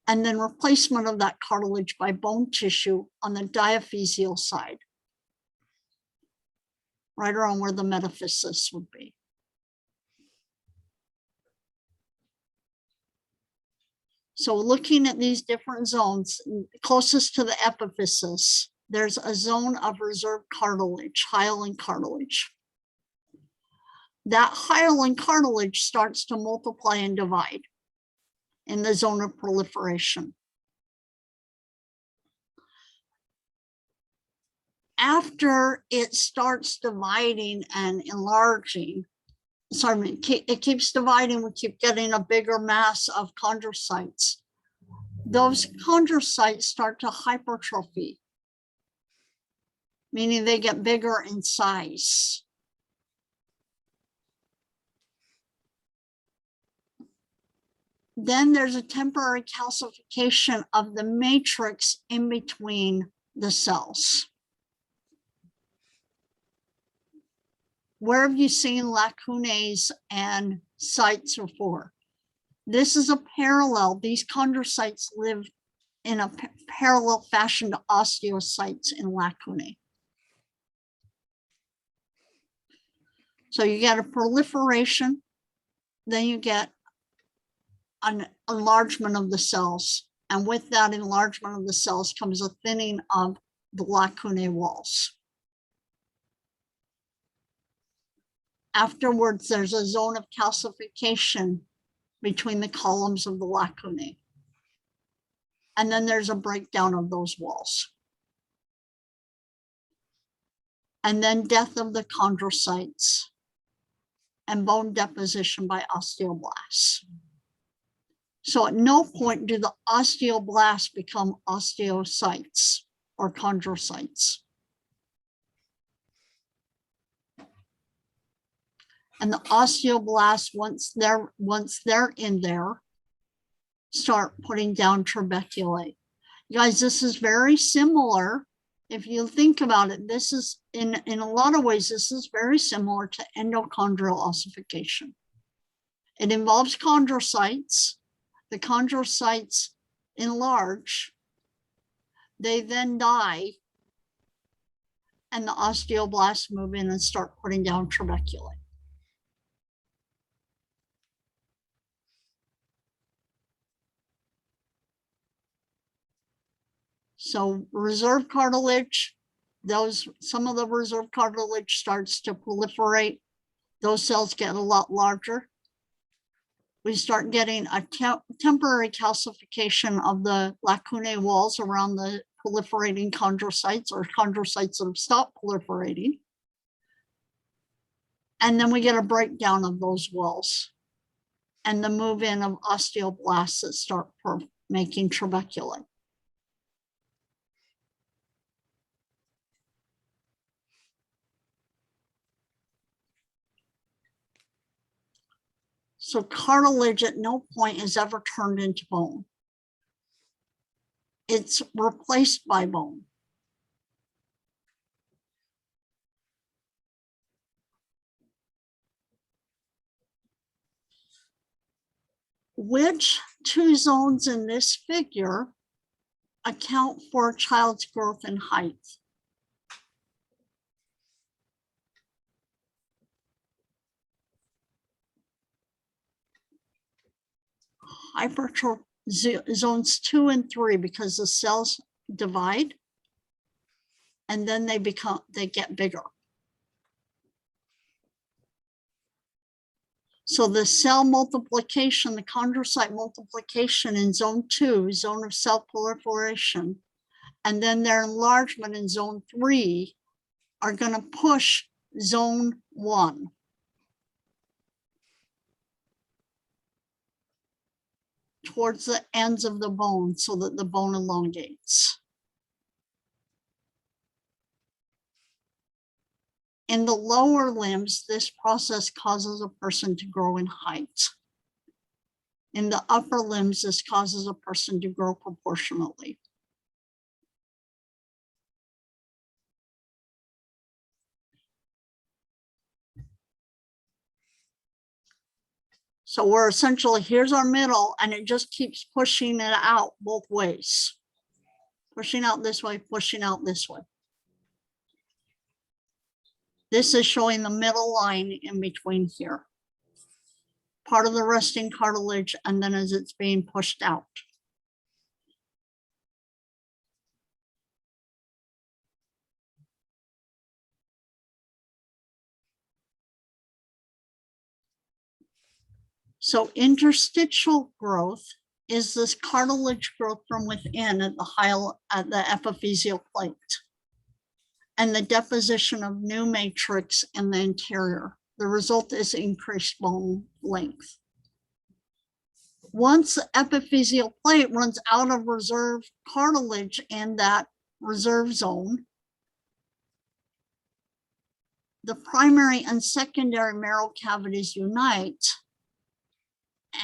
and then replacement of that cartilage by bone tissue on the diaphyseal side. right around where the metaphysis would be. So looking at these different zones, closest to the epiphysis, there's a zone of reserved cartilage, hyaline cartilage. That hyaline cartilage starts to multiply and divide in the zone of proliferation. After it starts dividing and enlarging, it keeps dividing, we keep getting a bigger mass of chondrocytes. Those chondrocytes start to hypertrophy, meaning they get bigger in size. Then there's a temporary calcification of the matrix in between the cells. Where have you seen lacunae and sites before? This is a parallel. These chondrocytes live in a parallel fashion to osteocytes in lacunae. So you get a proliferation, then you get an enlargement of the cells. And with that enlargement of the cells comes a thinning of the lacunae walls. Afterwards, there's a zone of calcification between the columns of the lacunae. And then there's a breakdown of those walls. And then death of the chondrocytes and bone deposition by osteoblasts. So at no point do the osteoblasts become osteocytes or chondrocytes. And the osteoblasts, once they're in there, start putting down trabeculae. You guys, this is very similar. If you think about it, this is in a lot of ways, this is very similar to endochondral ossification. It involves chondrocytes. The chondrocytes enlarge. They then die. And the osteoblasts move in and start putting down trabeculae. So reserve cartilage, some of the reserve cartilage starts to proliferate. Those cells get a lot larger. We start getting a temporary calcification of the lacunae walls around the proliferating chondrocytes or chondrocytes that have stopped proliferating. And then we get a breakdown of those walls and the move in of osteoblasts that start making trabeculae. So cartilage at no point is ever turned into bone. It's replaced by bone. Which two zones in this figure account for a child's growth and height? Hypertrophy zones 2 and 3, because the cells divide and then they get bigger. So the cell multiplication, the chondrocyte multiplication in zone 2, zone of cell proliferation, and then their enlargement in zone 3 are going to push zone 1. Towards the ends of the bone so that the bone elongates. In the lower limbs, this process causes a person to grow in height. In the upper limbs, this causes a person to grow proportionately. So we're essentially, here's our middle, and it just keeps pushing it out both ways. Pushing out this way, pushing out this way. This is showing the middle line in between here. Part of the resting cartilage, and then as it's being pushed out. So interstitial growth is this cartilage growth from within at the epiphyseal plate, and the deposition of new matrix in the interior. The result is increased bone length. Once the epiphyseal plate runs out of reserve cartilage in that reserve zone, the primary and secondary marrow cavities unite,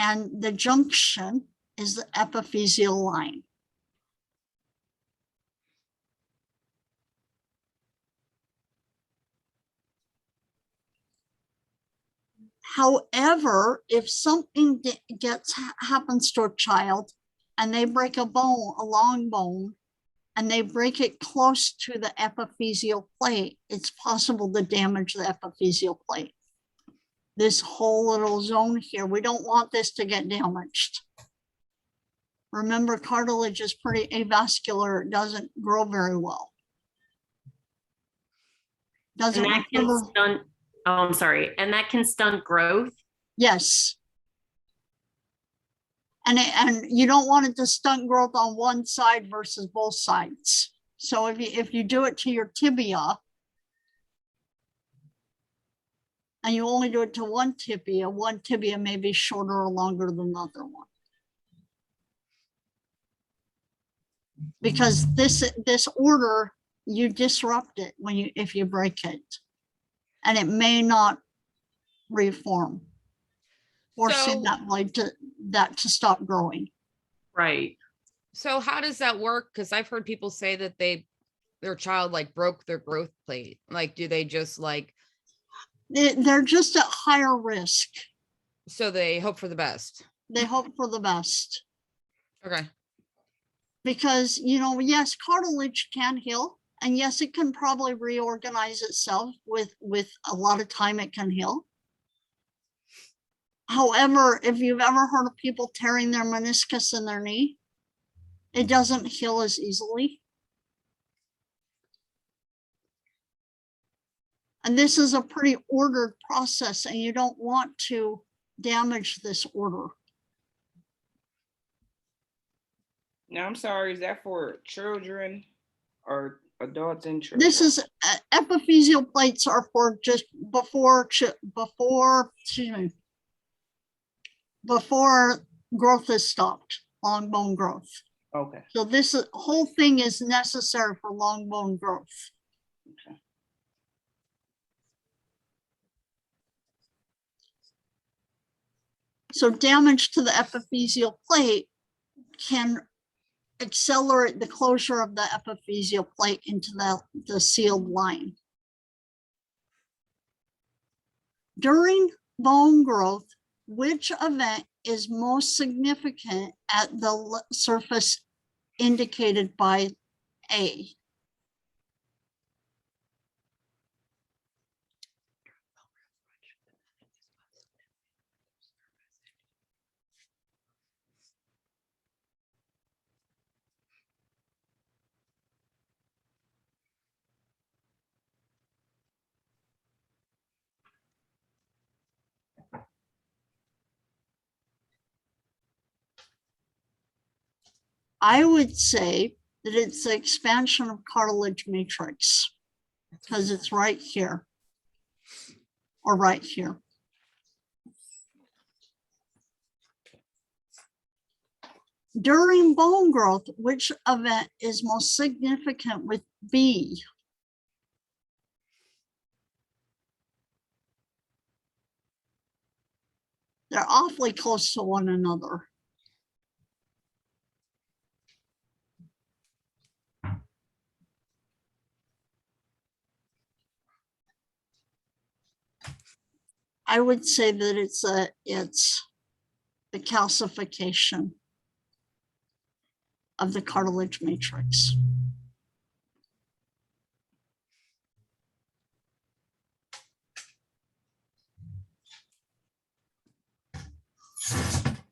and the junction is the epiphyseal line. However, if something happens to a child and they break a bone, a long bone, and they break it close to the epiphyseal plate, it's possible to damage the epiphyseal plate. This whole little zone here, we don't want this to get damaged. Remember, cartilage is pretty avascular. It doesn't grow very well. Doesn't And that can recover. stunt, oh, I'm sorry. And that can stunt growth. Yes. And you don't want it to stunt growth on one side versus both sides. So if you do it to your tibia, and you only do it to one tibia may be shorter or longer than the other one. Because this order, you disrupt it if you break it, and it may not reform, forcing that blade to stop growing. Right. So how does that work? Because I've heard people say that their child like broke their growth plate. Like, do they just like? They're just at higher risk. So they hope for the best. They hope for the best. Okay. Because, yes, cartilage can heal. And yes, it can probably reorganize itself with a lot of time it can heal. However, if you've ever heard of people tearing their meniscus in their knee, it doesn't heal as easily. And this is a pretty ordered process, and you don't want to damage this order. Now, I'm sorry, is that for children or adults and children? This is epiphyseal plates are for just before growth is stopped, long bone growth. Okay. So this whole thing is necessary for long bone growth. Okay. So damage to the epiphyseal plate can accelerate the closure of the epiphyseal plate into the sealed line. During bone growth, which event is most significant at the surface indicated by A? I would say that it's the expansion of cartilage matrix, because it's right here or right here. During bone growth, which event is most significant with B? They're awfully close to one another. I would say that it's the calcification of the cartilage matrix.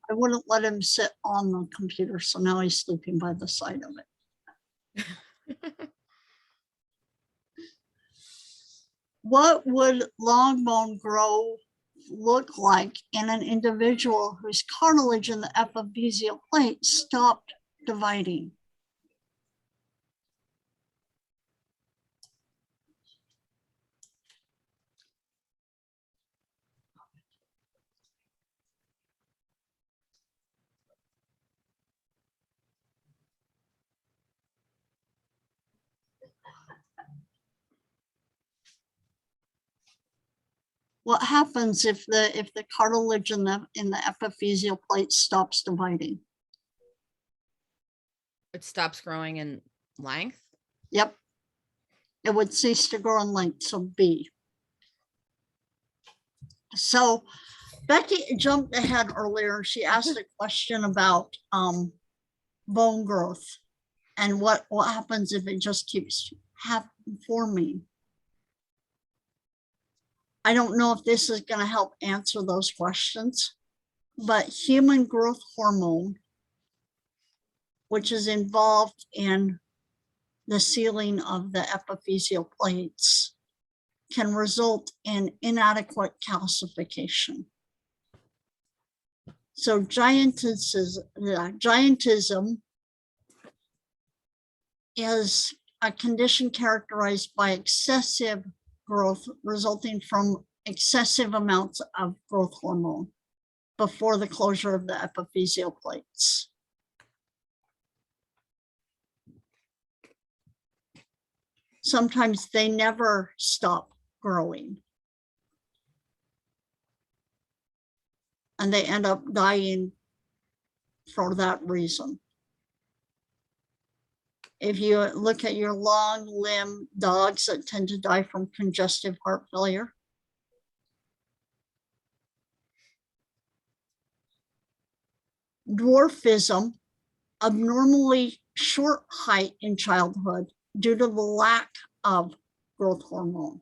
I wouldn't let him sit on the computer, so now he's sleeping by the side of it. What would long bone growth look like in an individual whose cartilage in the epiphyseal plate stopped dividing? What happens if the cartilage in the epiphyseal plate stops dividing? It stops growing in length. Yep. It would cease to grow in length, so B. So Becky jumped ahead earlier. She asked a question about bone growth and what happens if it just keeps forming. I don't know if this is going to help answer those questions, but human growth hormone, which is involved in the sealing of the epiphyseal plates, can result in inadequate calcification. So giantism is a condition characterized by excessive growth resulting from excessive amounts of growth hormone before the closure of the epiphyseal plates. Sometimes they never stop growing, and they end up dying for that reason. If you look at your long limb dogs that tend to die from congestive heart failure, dwarfism, abnormally short height in childhood due to the lack of growth hormone.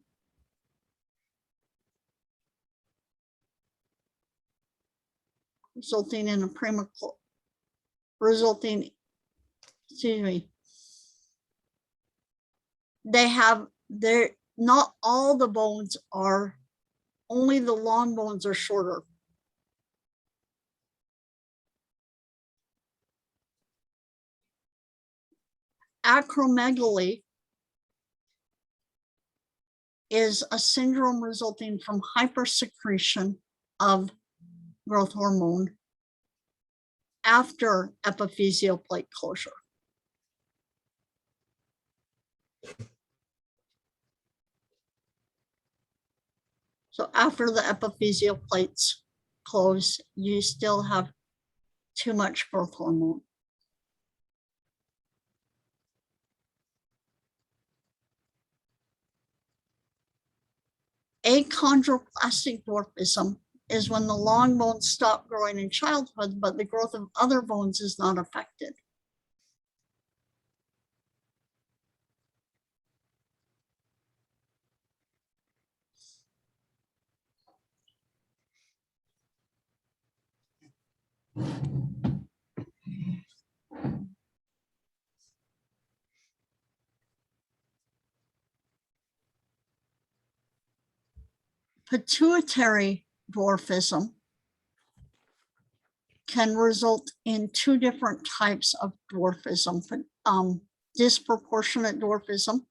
Resulting in a premature, not all the bones are, only the long bones are shorter. Acromegaly is a syndrome resulting from hypersecretion of growth hormone after epiphyseal plate closure. So after the epiphyseal plates close, you still have too much growth hormone. Achondroplastic dwarfism is when the long bones stop growing in childhood, but the growth of other bones is not affected. Pituitary dwarfism can result in two different types of dwarfism, disproportionate dwarfism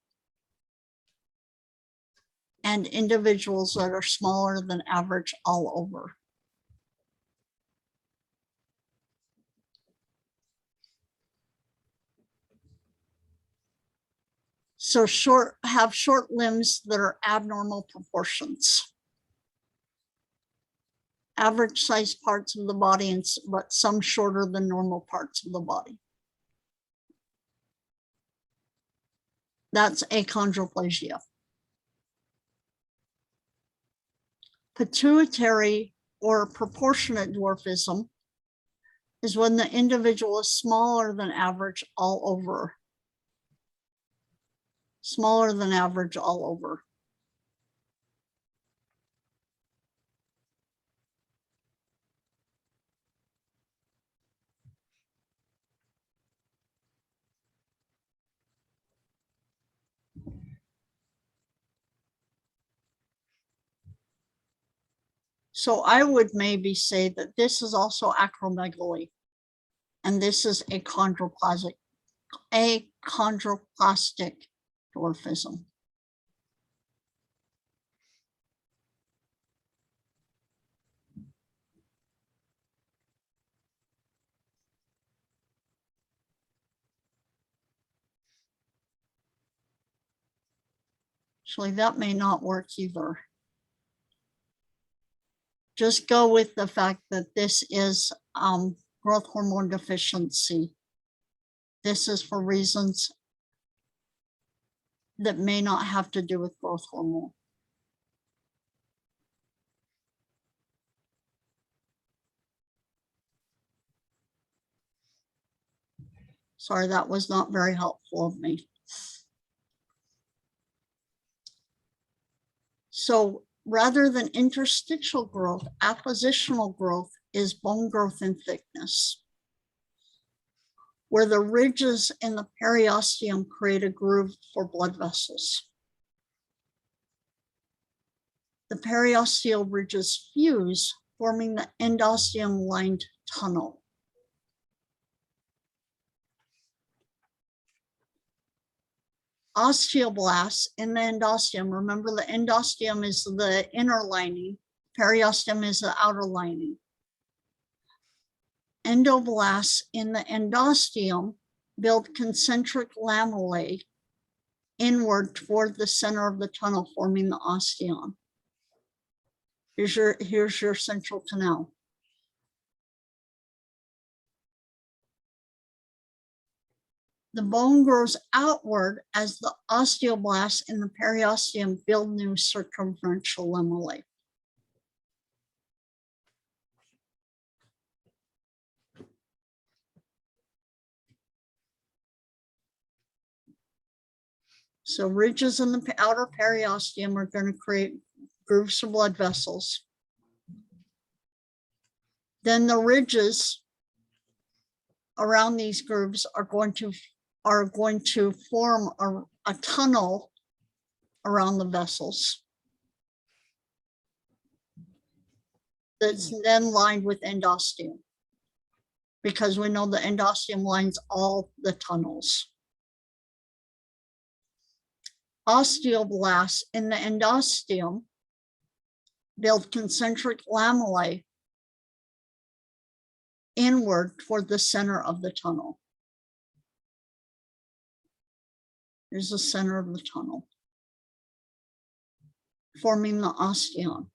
and individuals that are smaller than average all over. So have short limbs that are abnormal proportions. Average sized parts of the body, but some shorter than normal parts of the body. That's achondroplasia. Pituitary or proportionate dwarfism is when the individual is smaller than average all over. Smaller than average all over. So I would maybe say that this is also acromegaly. And this is achondroplastic dwarfism. Actually, that may not work either. Just go with the fact that this is growth hormone deficiency. This is for reasons that may not have to do with growth hormone. Sorry, that was not very helpful of me. So rather than interstitial growth, appositional growth is bone growth and thickness, where the ridges in the periosteum create a groove for blood vessels. The periosteal ridges fuse, forming the endosteum-lined tunnel. Osteoblasts in the endosteum. Remember, the endosteum is the inner lining, periosteum is the outer lining. Endoblasts in the endosteum build concentric lamellae inward toward the center of the tunnel, forming the osteon. Here's your central canal. The bone grows outward as the osteoblasts in the periosteum build new circumferential lamellae. So ridges in the outer periosteum are going to create grooves for blood vessels. Then the ridges around these grooves are going to form a tunnel around the vessels that's then lined with endosteum, because we know the endosteum lines all the tunnels. Osteoblasts in the endosteum build concentric lamellae inward toward the center of the tunnel. Here's the center of the tunnel, forming the osteon.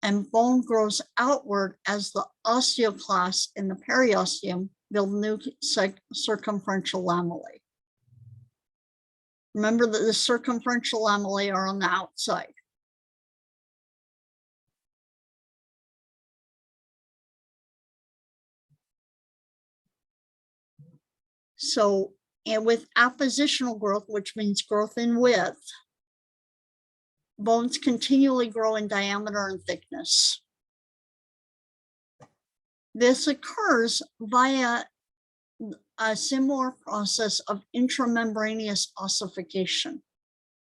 And bone grows outward as the osteoclasts in the periosteum build new circumferential lamellae. Remember that the circumferential lamellae are on the outside. So, and with appositional growth, which means growth in width, bones continually grow in diameter and thickness. This occurs via a similar process of intramembranous ossification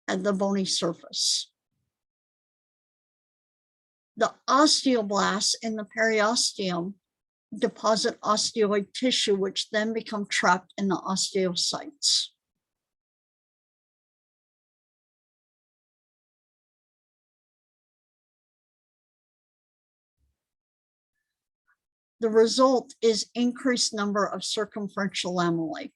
at the bony surface. The osteoblasts in the periosteum deposit osteoid tissue, which then become trapped in the osteocytes. The result is increased number of circumferential lamellae.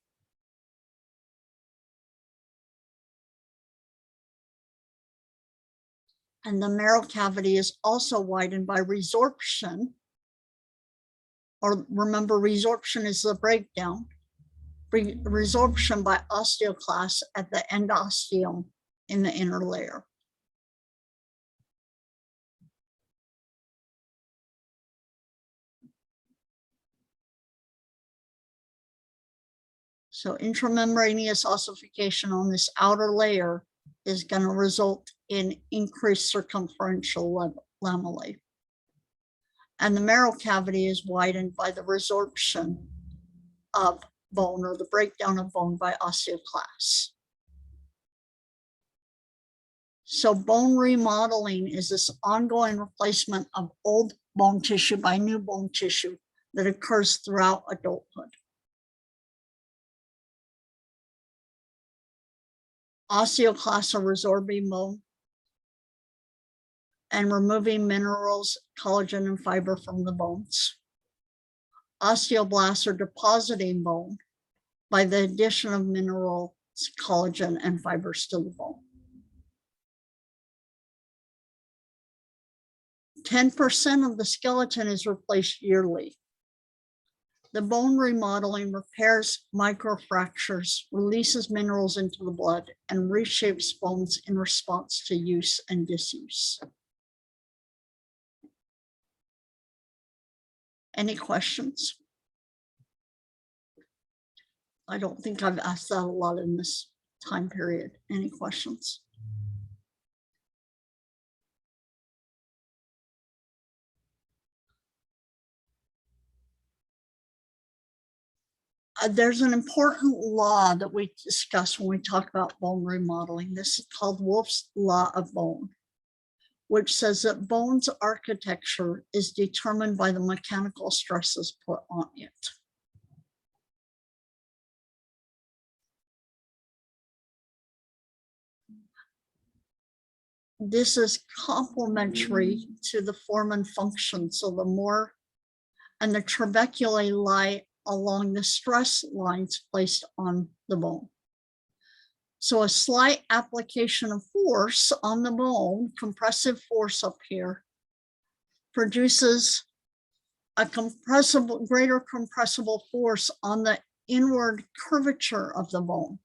And the marrow cavity is also widened by resorption. Or remember, resorption is the breakdown. Resorption by osteoclasts at the endosteum in the inner layer. So intramembranous ossification on this outer layer is going to result in increased circumferential lamellae. And the marrow cavity is widened by the resorption of bone, or the breakdown of bone by osteoclasts. So bone remodeling is this ongoing replacement of old bone tissue by new bone tissue that occurs throughout adulthood. Osteoclasts are resorbing bone and removing minerals, collagen, and fiber from the bones. Osteoblasts are depositing bone by the addition of minerals, collagen, and fibers to the bone. 10% of the skeleton is replaced yearly. The bone remodeling repairs microfractures, releases minerals into the blood, and reshapes bones in response to use and disuse. Any questions? I don't think I've asked that a lot in this time period. Any questions? There's an important law that we discuss when we talk about bone remodeling. This is called Wolff's Law of Bone, which says that bone's architecture is determined by the mechanical stresses put on it. This is complementary to the form and function. So the more, and the trabeculae lie along the stress lines placed on the bone. So a slight application of force on the bone, compressive force up here, produces a greater compressible force on the inward curvature of the bone,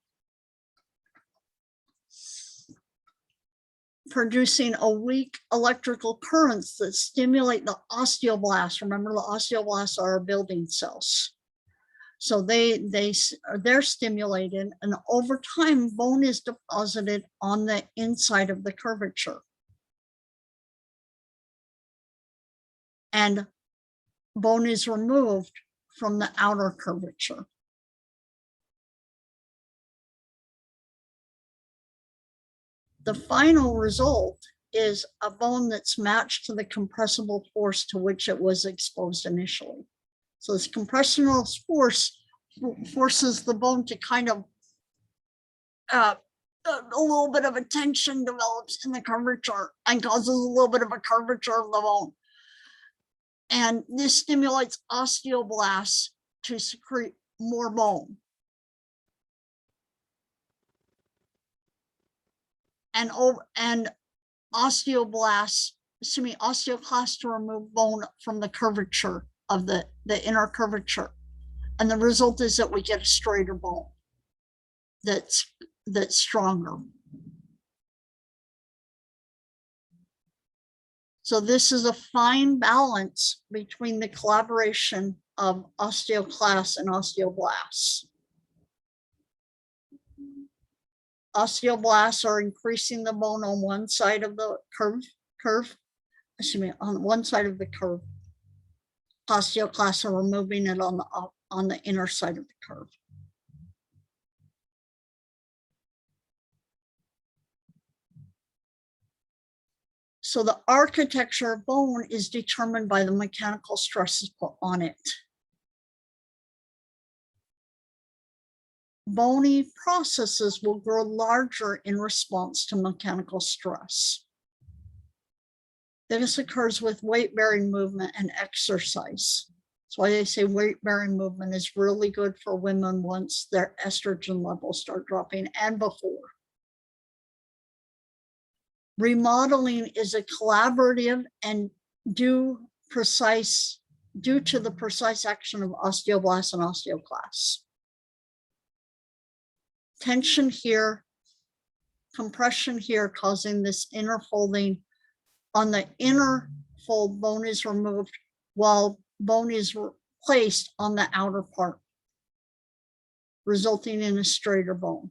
producing a weak electrical currents that stimulate the osteoblasts. Remember, the osteoblasts are our building cells. So they're stimulated, and over time, bone is deposited on the inside of the curvature. And bone is removed from the outer curvature. The final result is a bone that's matched to the compressible force to which it was exposed initially. So this compressional force forces the bone to kind of, a little bit of a tension develops in the curvature and causes a little bit of a curvature of the bone. And this stimulates osteoblasts to secrete more bone. And osteoclasts to remove bone from the curvature of the inner curvature. And the result is that we get a straighter bone that's stronger. So this is a fine balance between the collaboration of osteoclasts and osteoblasts. Osteoblasts are increasing the bone on one side of the on one side of the curve. Osteoclasts are removing it on the inner side of the curve. So the architecture of bone is determined by the mechanical stresses put on it. Bony processes will grow larger in response to mechanical stress. This occurs with weight-bearing movement and exercise. That's why they say weight-bearing movement is really good for women once their estrogen levels start dropping and before. Remodeling is a collaborative and due to the precise action of osteoblasts and osteoclasts. Tension here, compression here, causing this inner folding. On the inner fold, bone is removed while bone is placed on the outer part, resulting in a straighter bone.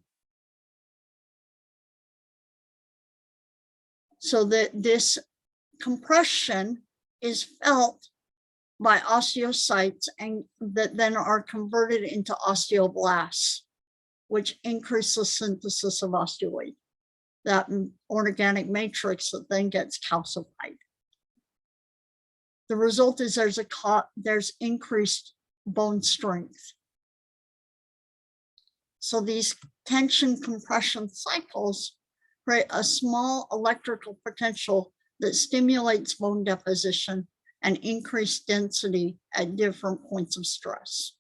So that this compression is felt by osteocytes and that then are converted into osteoblasts, which increase the synthesis of osteoid. that organic matrix that then gets calcified. The result is there's increased bone strength. So these tension compression cycles create a small electrical potential that stimulates bone deposition and increased density at different points of stress.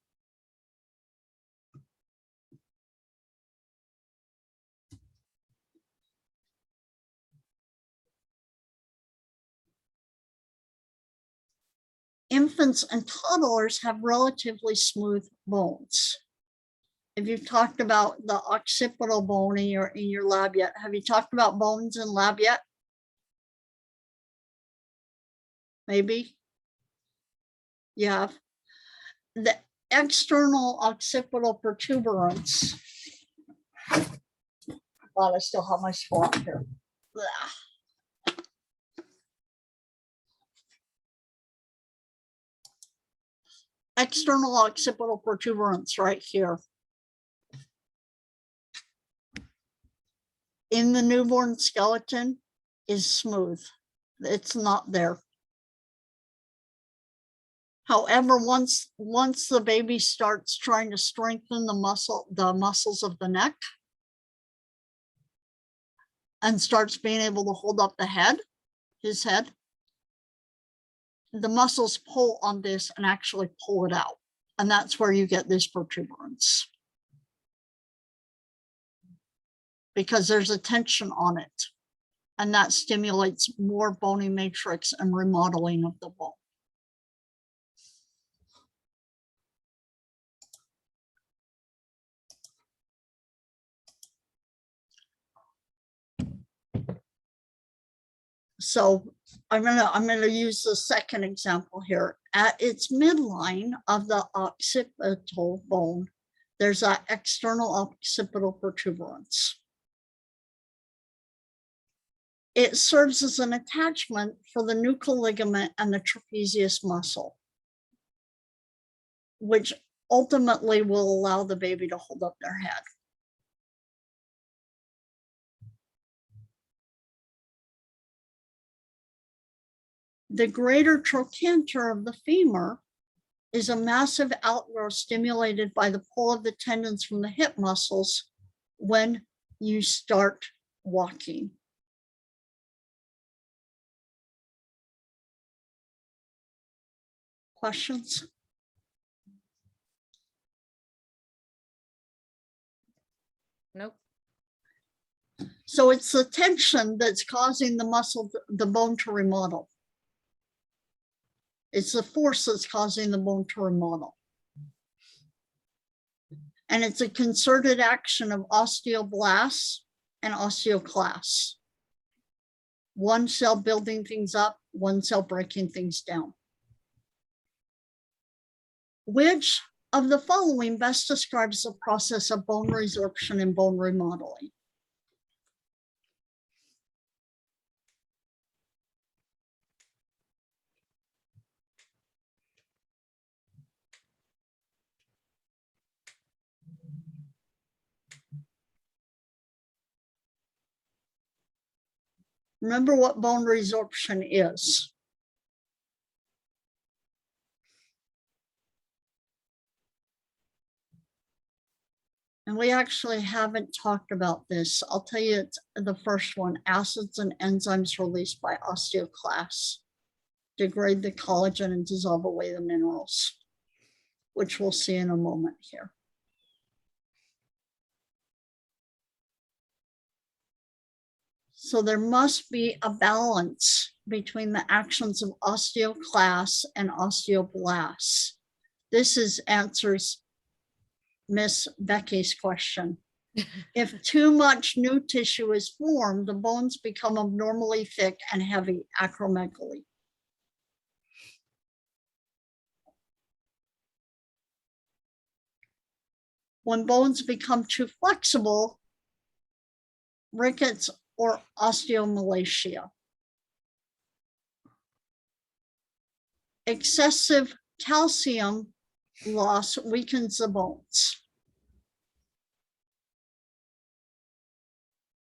Infants and toddlers have relatively smooth bones. If you've talked about the occipital bone in your lab yet, have you talked about bones in lab yet? Maybe. You have. The external occipital protuberance. Well, I still have my spot here. Blah. External occipital protuberance right here. In the newborn skeleton is smooth. It's not there. However, once the baby starts trying to strengthen the muscles of the neck and starts being able to hold up his head, the muscles pull on this and actually pull it out. And that's where you get this protuberance. Because there's a tension on it, and that stimulates more bony matrix and remodeling of the bone. So I'm gonna use the second example here. At its midline of the occipital bone, there's an external occipital protuberance. It serves as an attachment for the nuchal ligament and the trapezius muscle, which ultimately will allow the baby to hold up their head. The greater trochanter of the femur is a massive outgrowth stimulated by the pull of the tendons from the hip muscles when you start walking. Questions? Nope. So it's the tension that's causing the bone to remodel. It's the force that's causing the bone to remodel. And it's a concerted action of osteoblasts and osteoclasts. One cell building things up, one cell breaking things down. Which of the following best describes the process of bone resorption and bone remodeling? Remember what bone resorption is. And we actually haven't talked about this. I'll tell you, it's the first one. Acids and enzymes released by osteoclasts degrade the collagen and dissolve away the minerals, which we'll see in a moment here. So there must be a balance between the actions of osteoclasts and osteoblasts. This answers Miss Becky's question. If too much new tissue is formed, the bones become abnormally thick and heavy, acromegaly. When bones become too flexible, rickets or osteomalacia. Excessive calcium loss weakens the bones.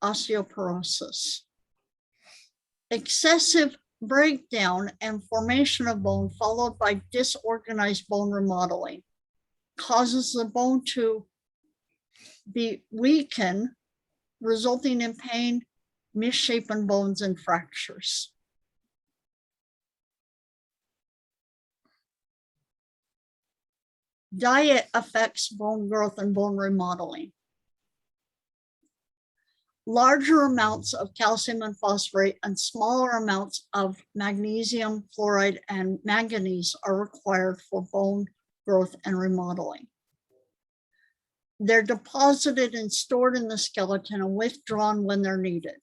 osteoporosis. Excessive breakdown and formation of bone followed by disorganized bone remodeling causes the bone to be weakened, resulting in pain, misshapen bones, and fractures. Diet affects bone growth and bone remodeling. Larger amounts of calcium and phosphate and smaller amounts of magnesium, fluoride, and manganese are required for bone growth and remodeling. They're deposited and stored in the skeleton and withdrawn when they're needed.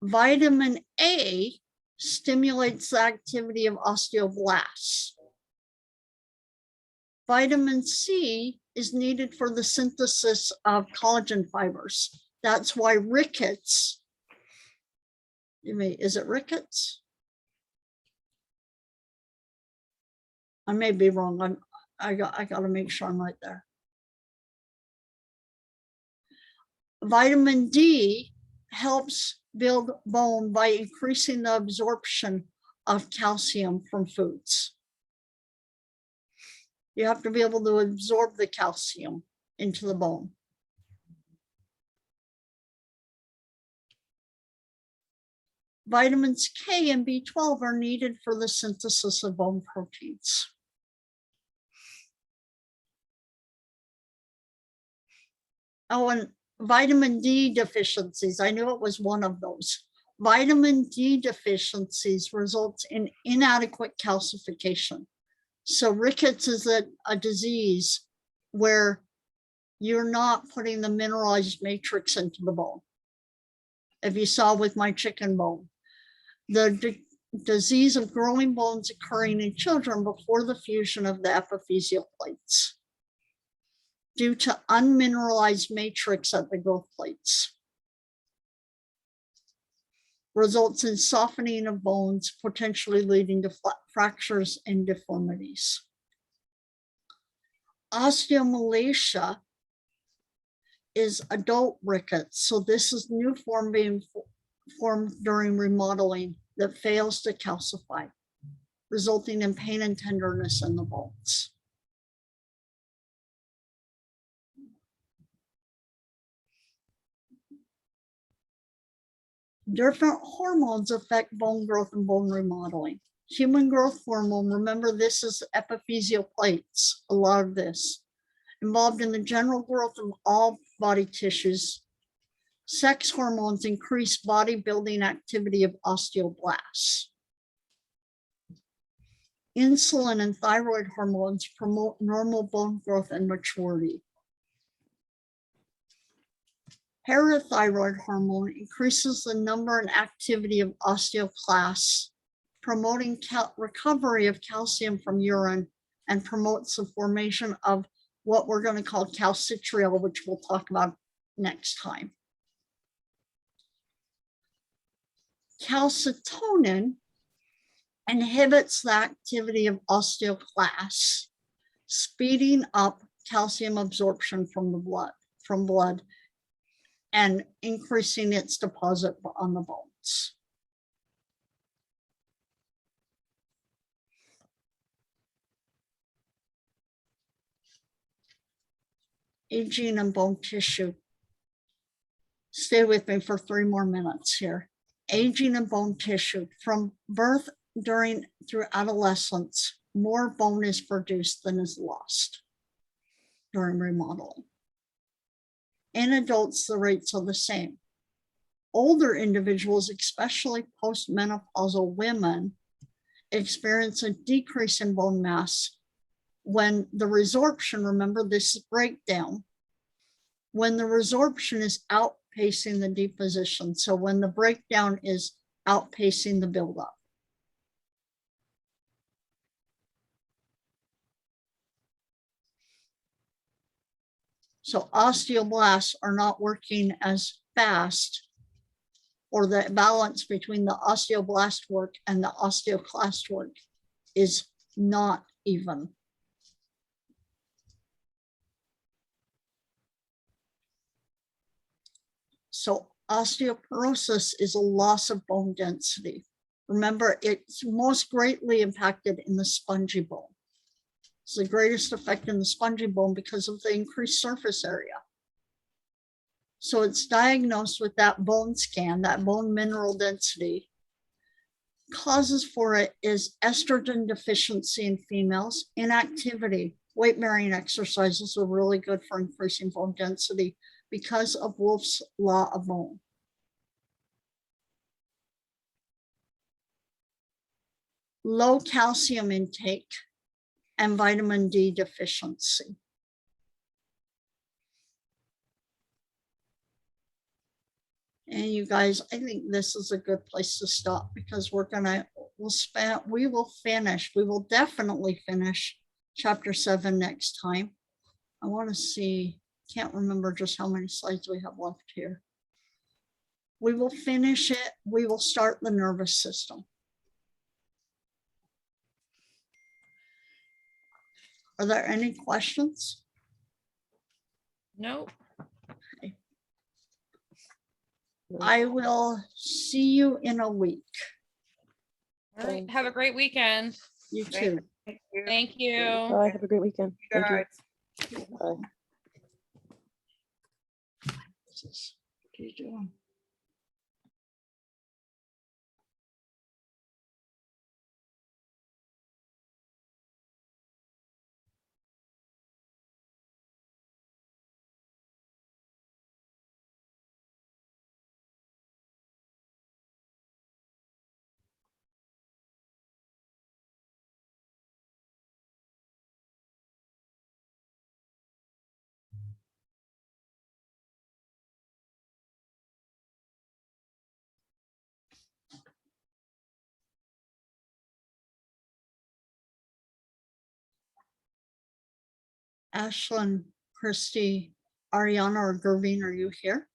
Vitamin A stimulates the activity of osteoblasts. Vitamin C is needed for the synthesis of collagen fibers. That's why rickets, is it rickets? I may be wrong. I got to make sure I'm right there. Vitamin D helps build bone by increasing the absorption of calcium from foods. You have to be able to absorb the calcium into the bone. Vitamins K and B12 are needed for the synthesis of bone proteins. Oh, and vitamin D deficiencies. I knew it was one of those. Vitamin D deficiencies results in inadequate calcification. So rickets is a disease where you're not putting the mineralized matrix into the bone. If you saw with my chicken bone, the disease of growing bones occurring in children before the fusion of the epiphyseal plates due to unmineralized matrix at the growth plates. Results in softening of bones, potentially leading to fractures and deformities. Osteomalacia is adult rickets. So this is new form being formed during remodeling that fails to calcify, resulting in pain and tenderness in the bones. Different hormones affect bone growth and bone remodeling. Human growth hormone, remember this is epiphyseal plates, a lot of this, involved in the general growth of all body tissues. Sex hormones increase bodybuilding activity of osteoblasts. Insulin and thyroid hormones promote normal bone growth and maturity. Parathyroid hormone increases the number and activity of osteoclasts, promoting recovery of calcium from urine and promotes the formation of what we're going to call calcitriol, which we'll talk about next time. Calcitonin inhibits the activity of osteoclasts, speeding up calcium absorption from the blood, and increasing its deposit on the bones. Aging and bone tissue. Stay with me for 3 more minutes here. Aging and bone tissue. From birth through adolescence, more bone is produced than is lost during remodeling. In adults, the rates are the same. Older individuals, especially postmenopausal women, experience a decrease in bone mass when the resorption, remember this is breakdown, when the resorption is outpacing the deposition. So when the breakdown is outpacing the buildup. So osteoblasts are not working as fast, or the balance between the osteoblast work and the osteoclast work is not even. So osteoporosis is a loss of bone density. Remember, it's most greatly impacted in the spongy bone. It's the greatest effect in the spongy bone because of the increased surface area. So it's diagnosed with that bone scan, that bone mineral density. Causes for it is estrogen deficiency in females, inactivity. Weight-bearing exercises are really good for increasing bone density because of Wolff's law of bone. Low calcium intake and vitamin D deficiency. And you guys, I think this is a good place to stop because we will definitely finish chapter 7 next time. I want to see, can't remember just how many slides we have left here. We will finish it. We will start the nervous system. Are there any questions? No. I will see you in a week. All right. Have a great weekend. You too. Thank you. Thank you. Bye. Have a great weekend. You Thank you. guys. Bye. What are you doing? Ashlyn, Christy, Ariana, or Gervine, are you here?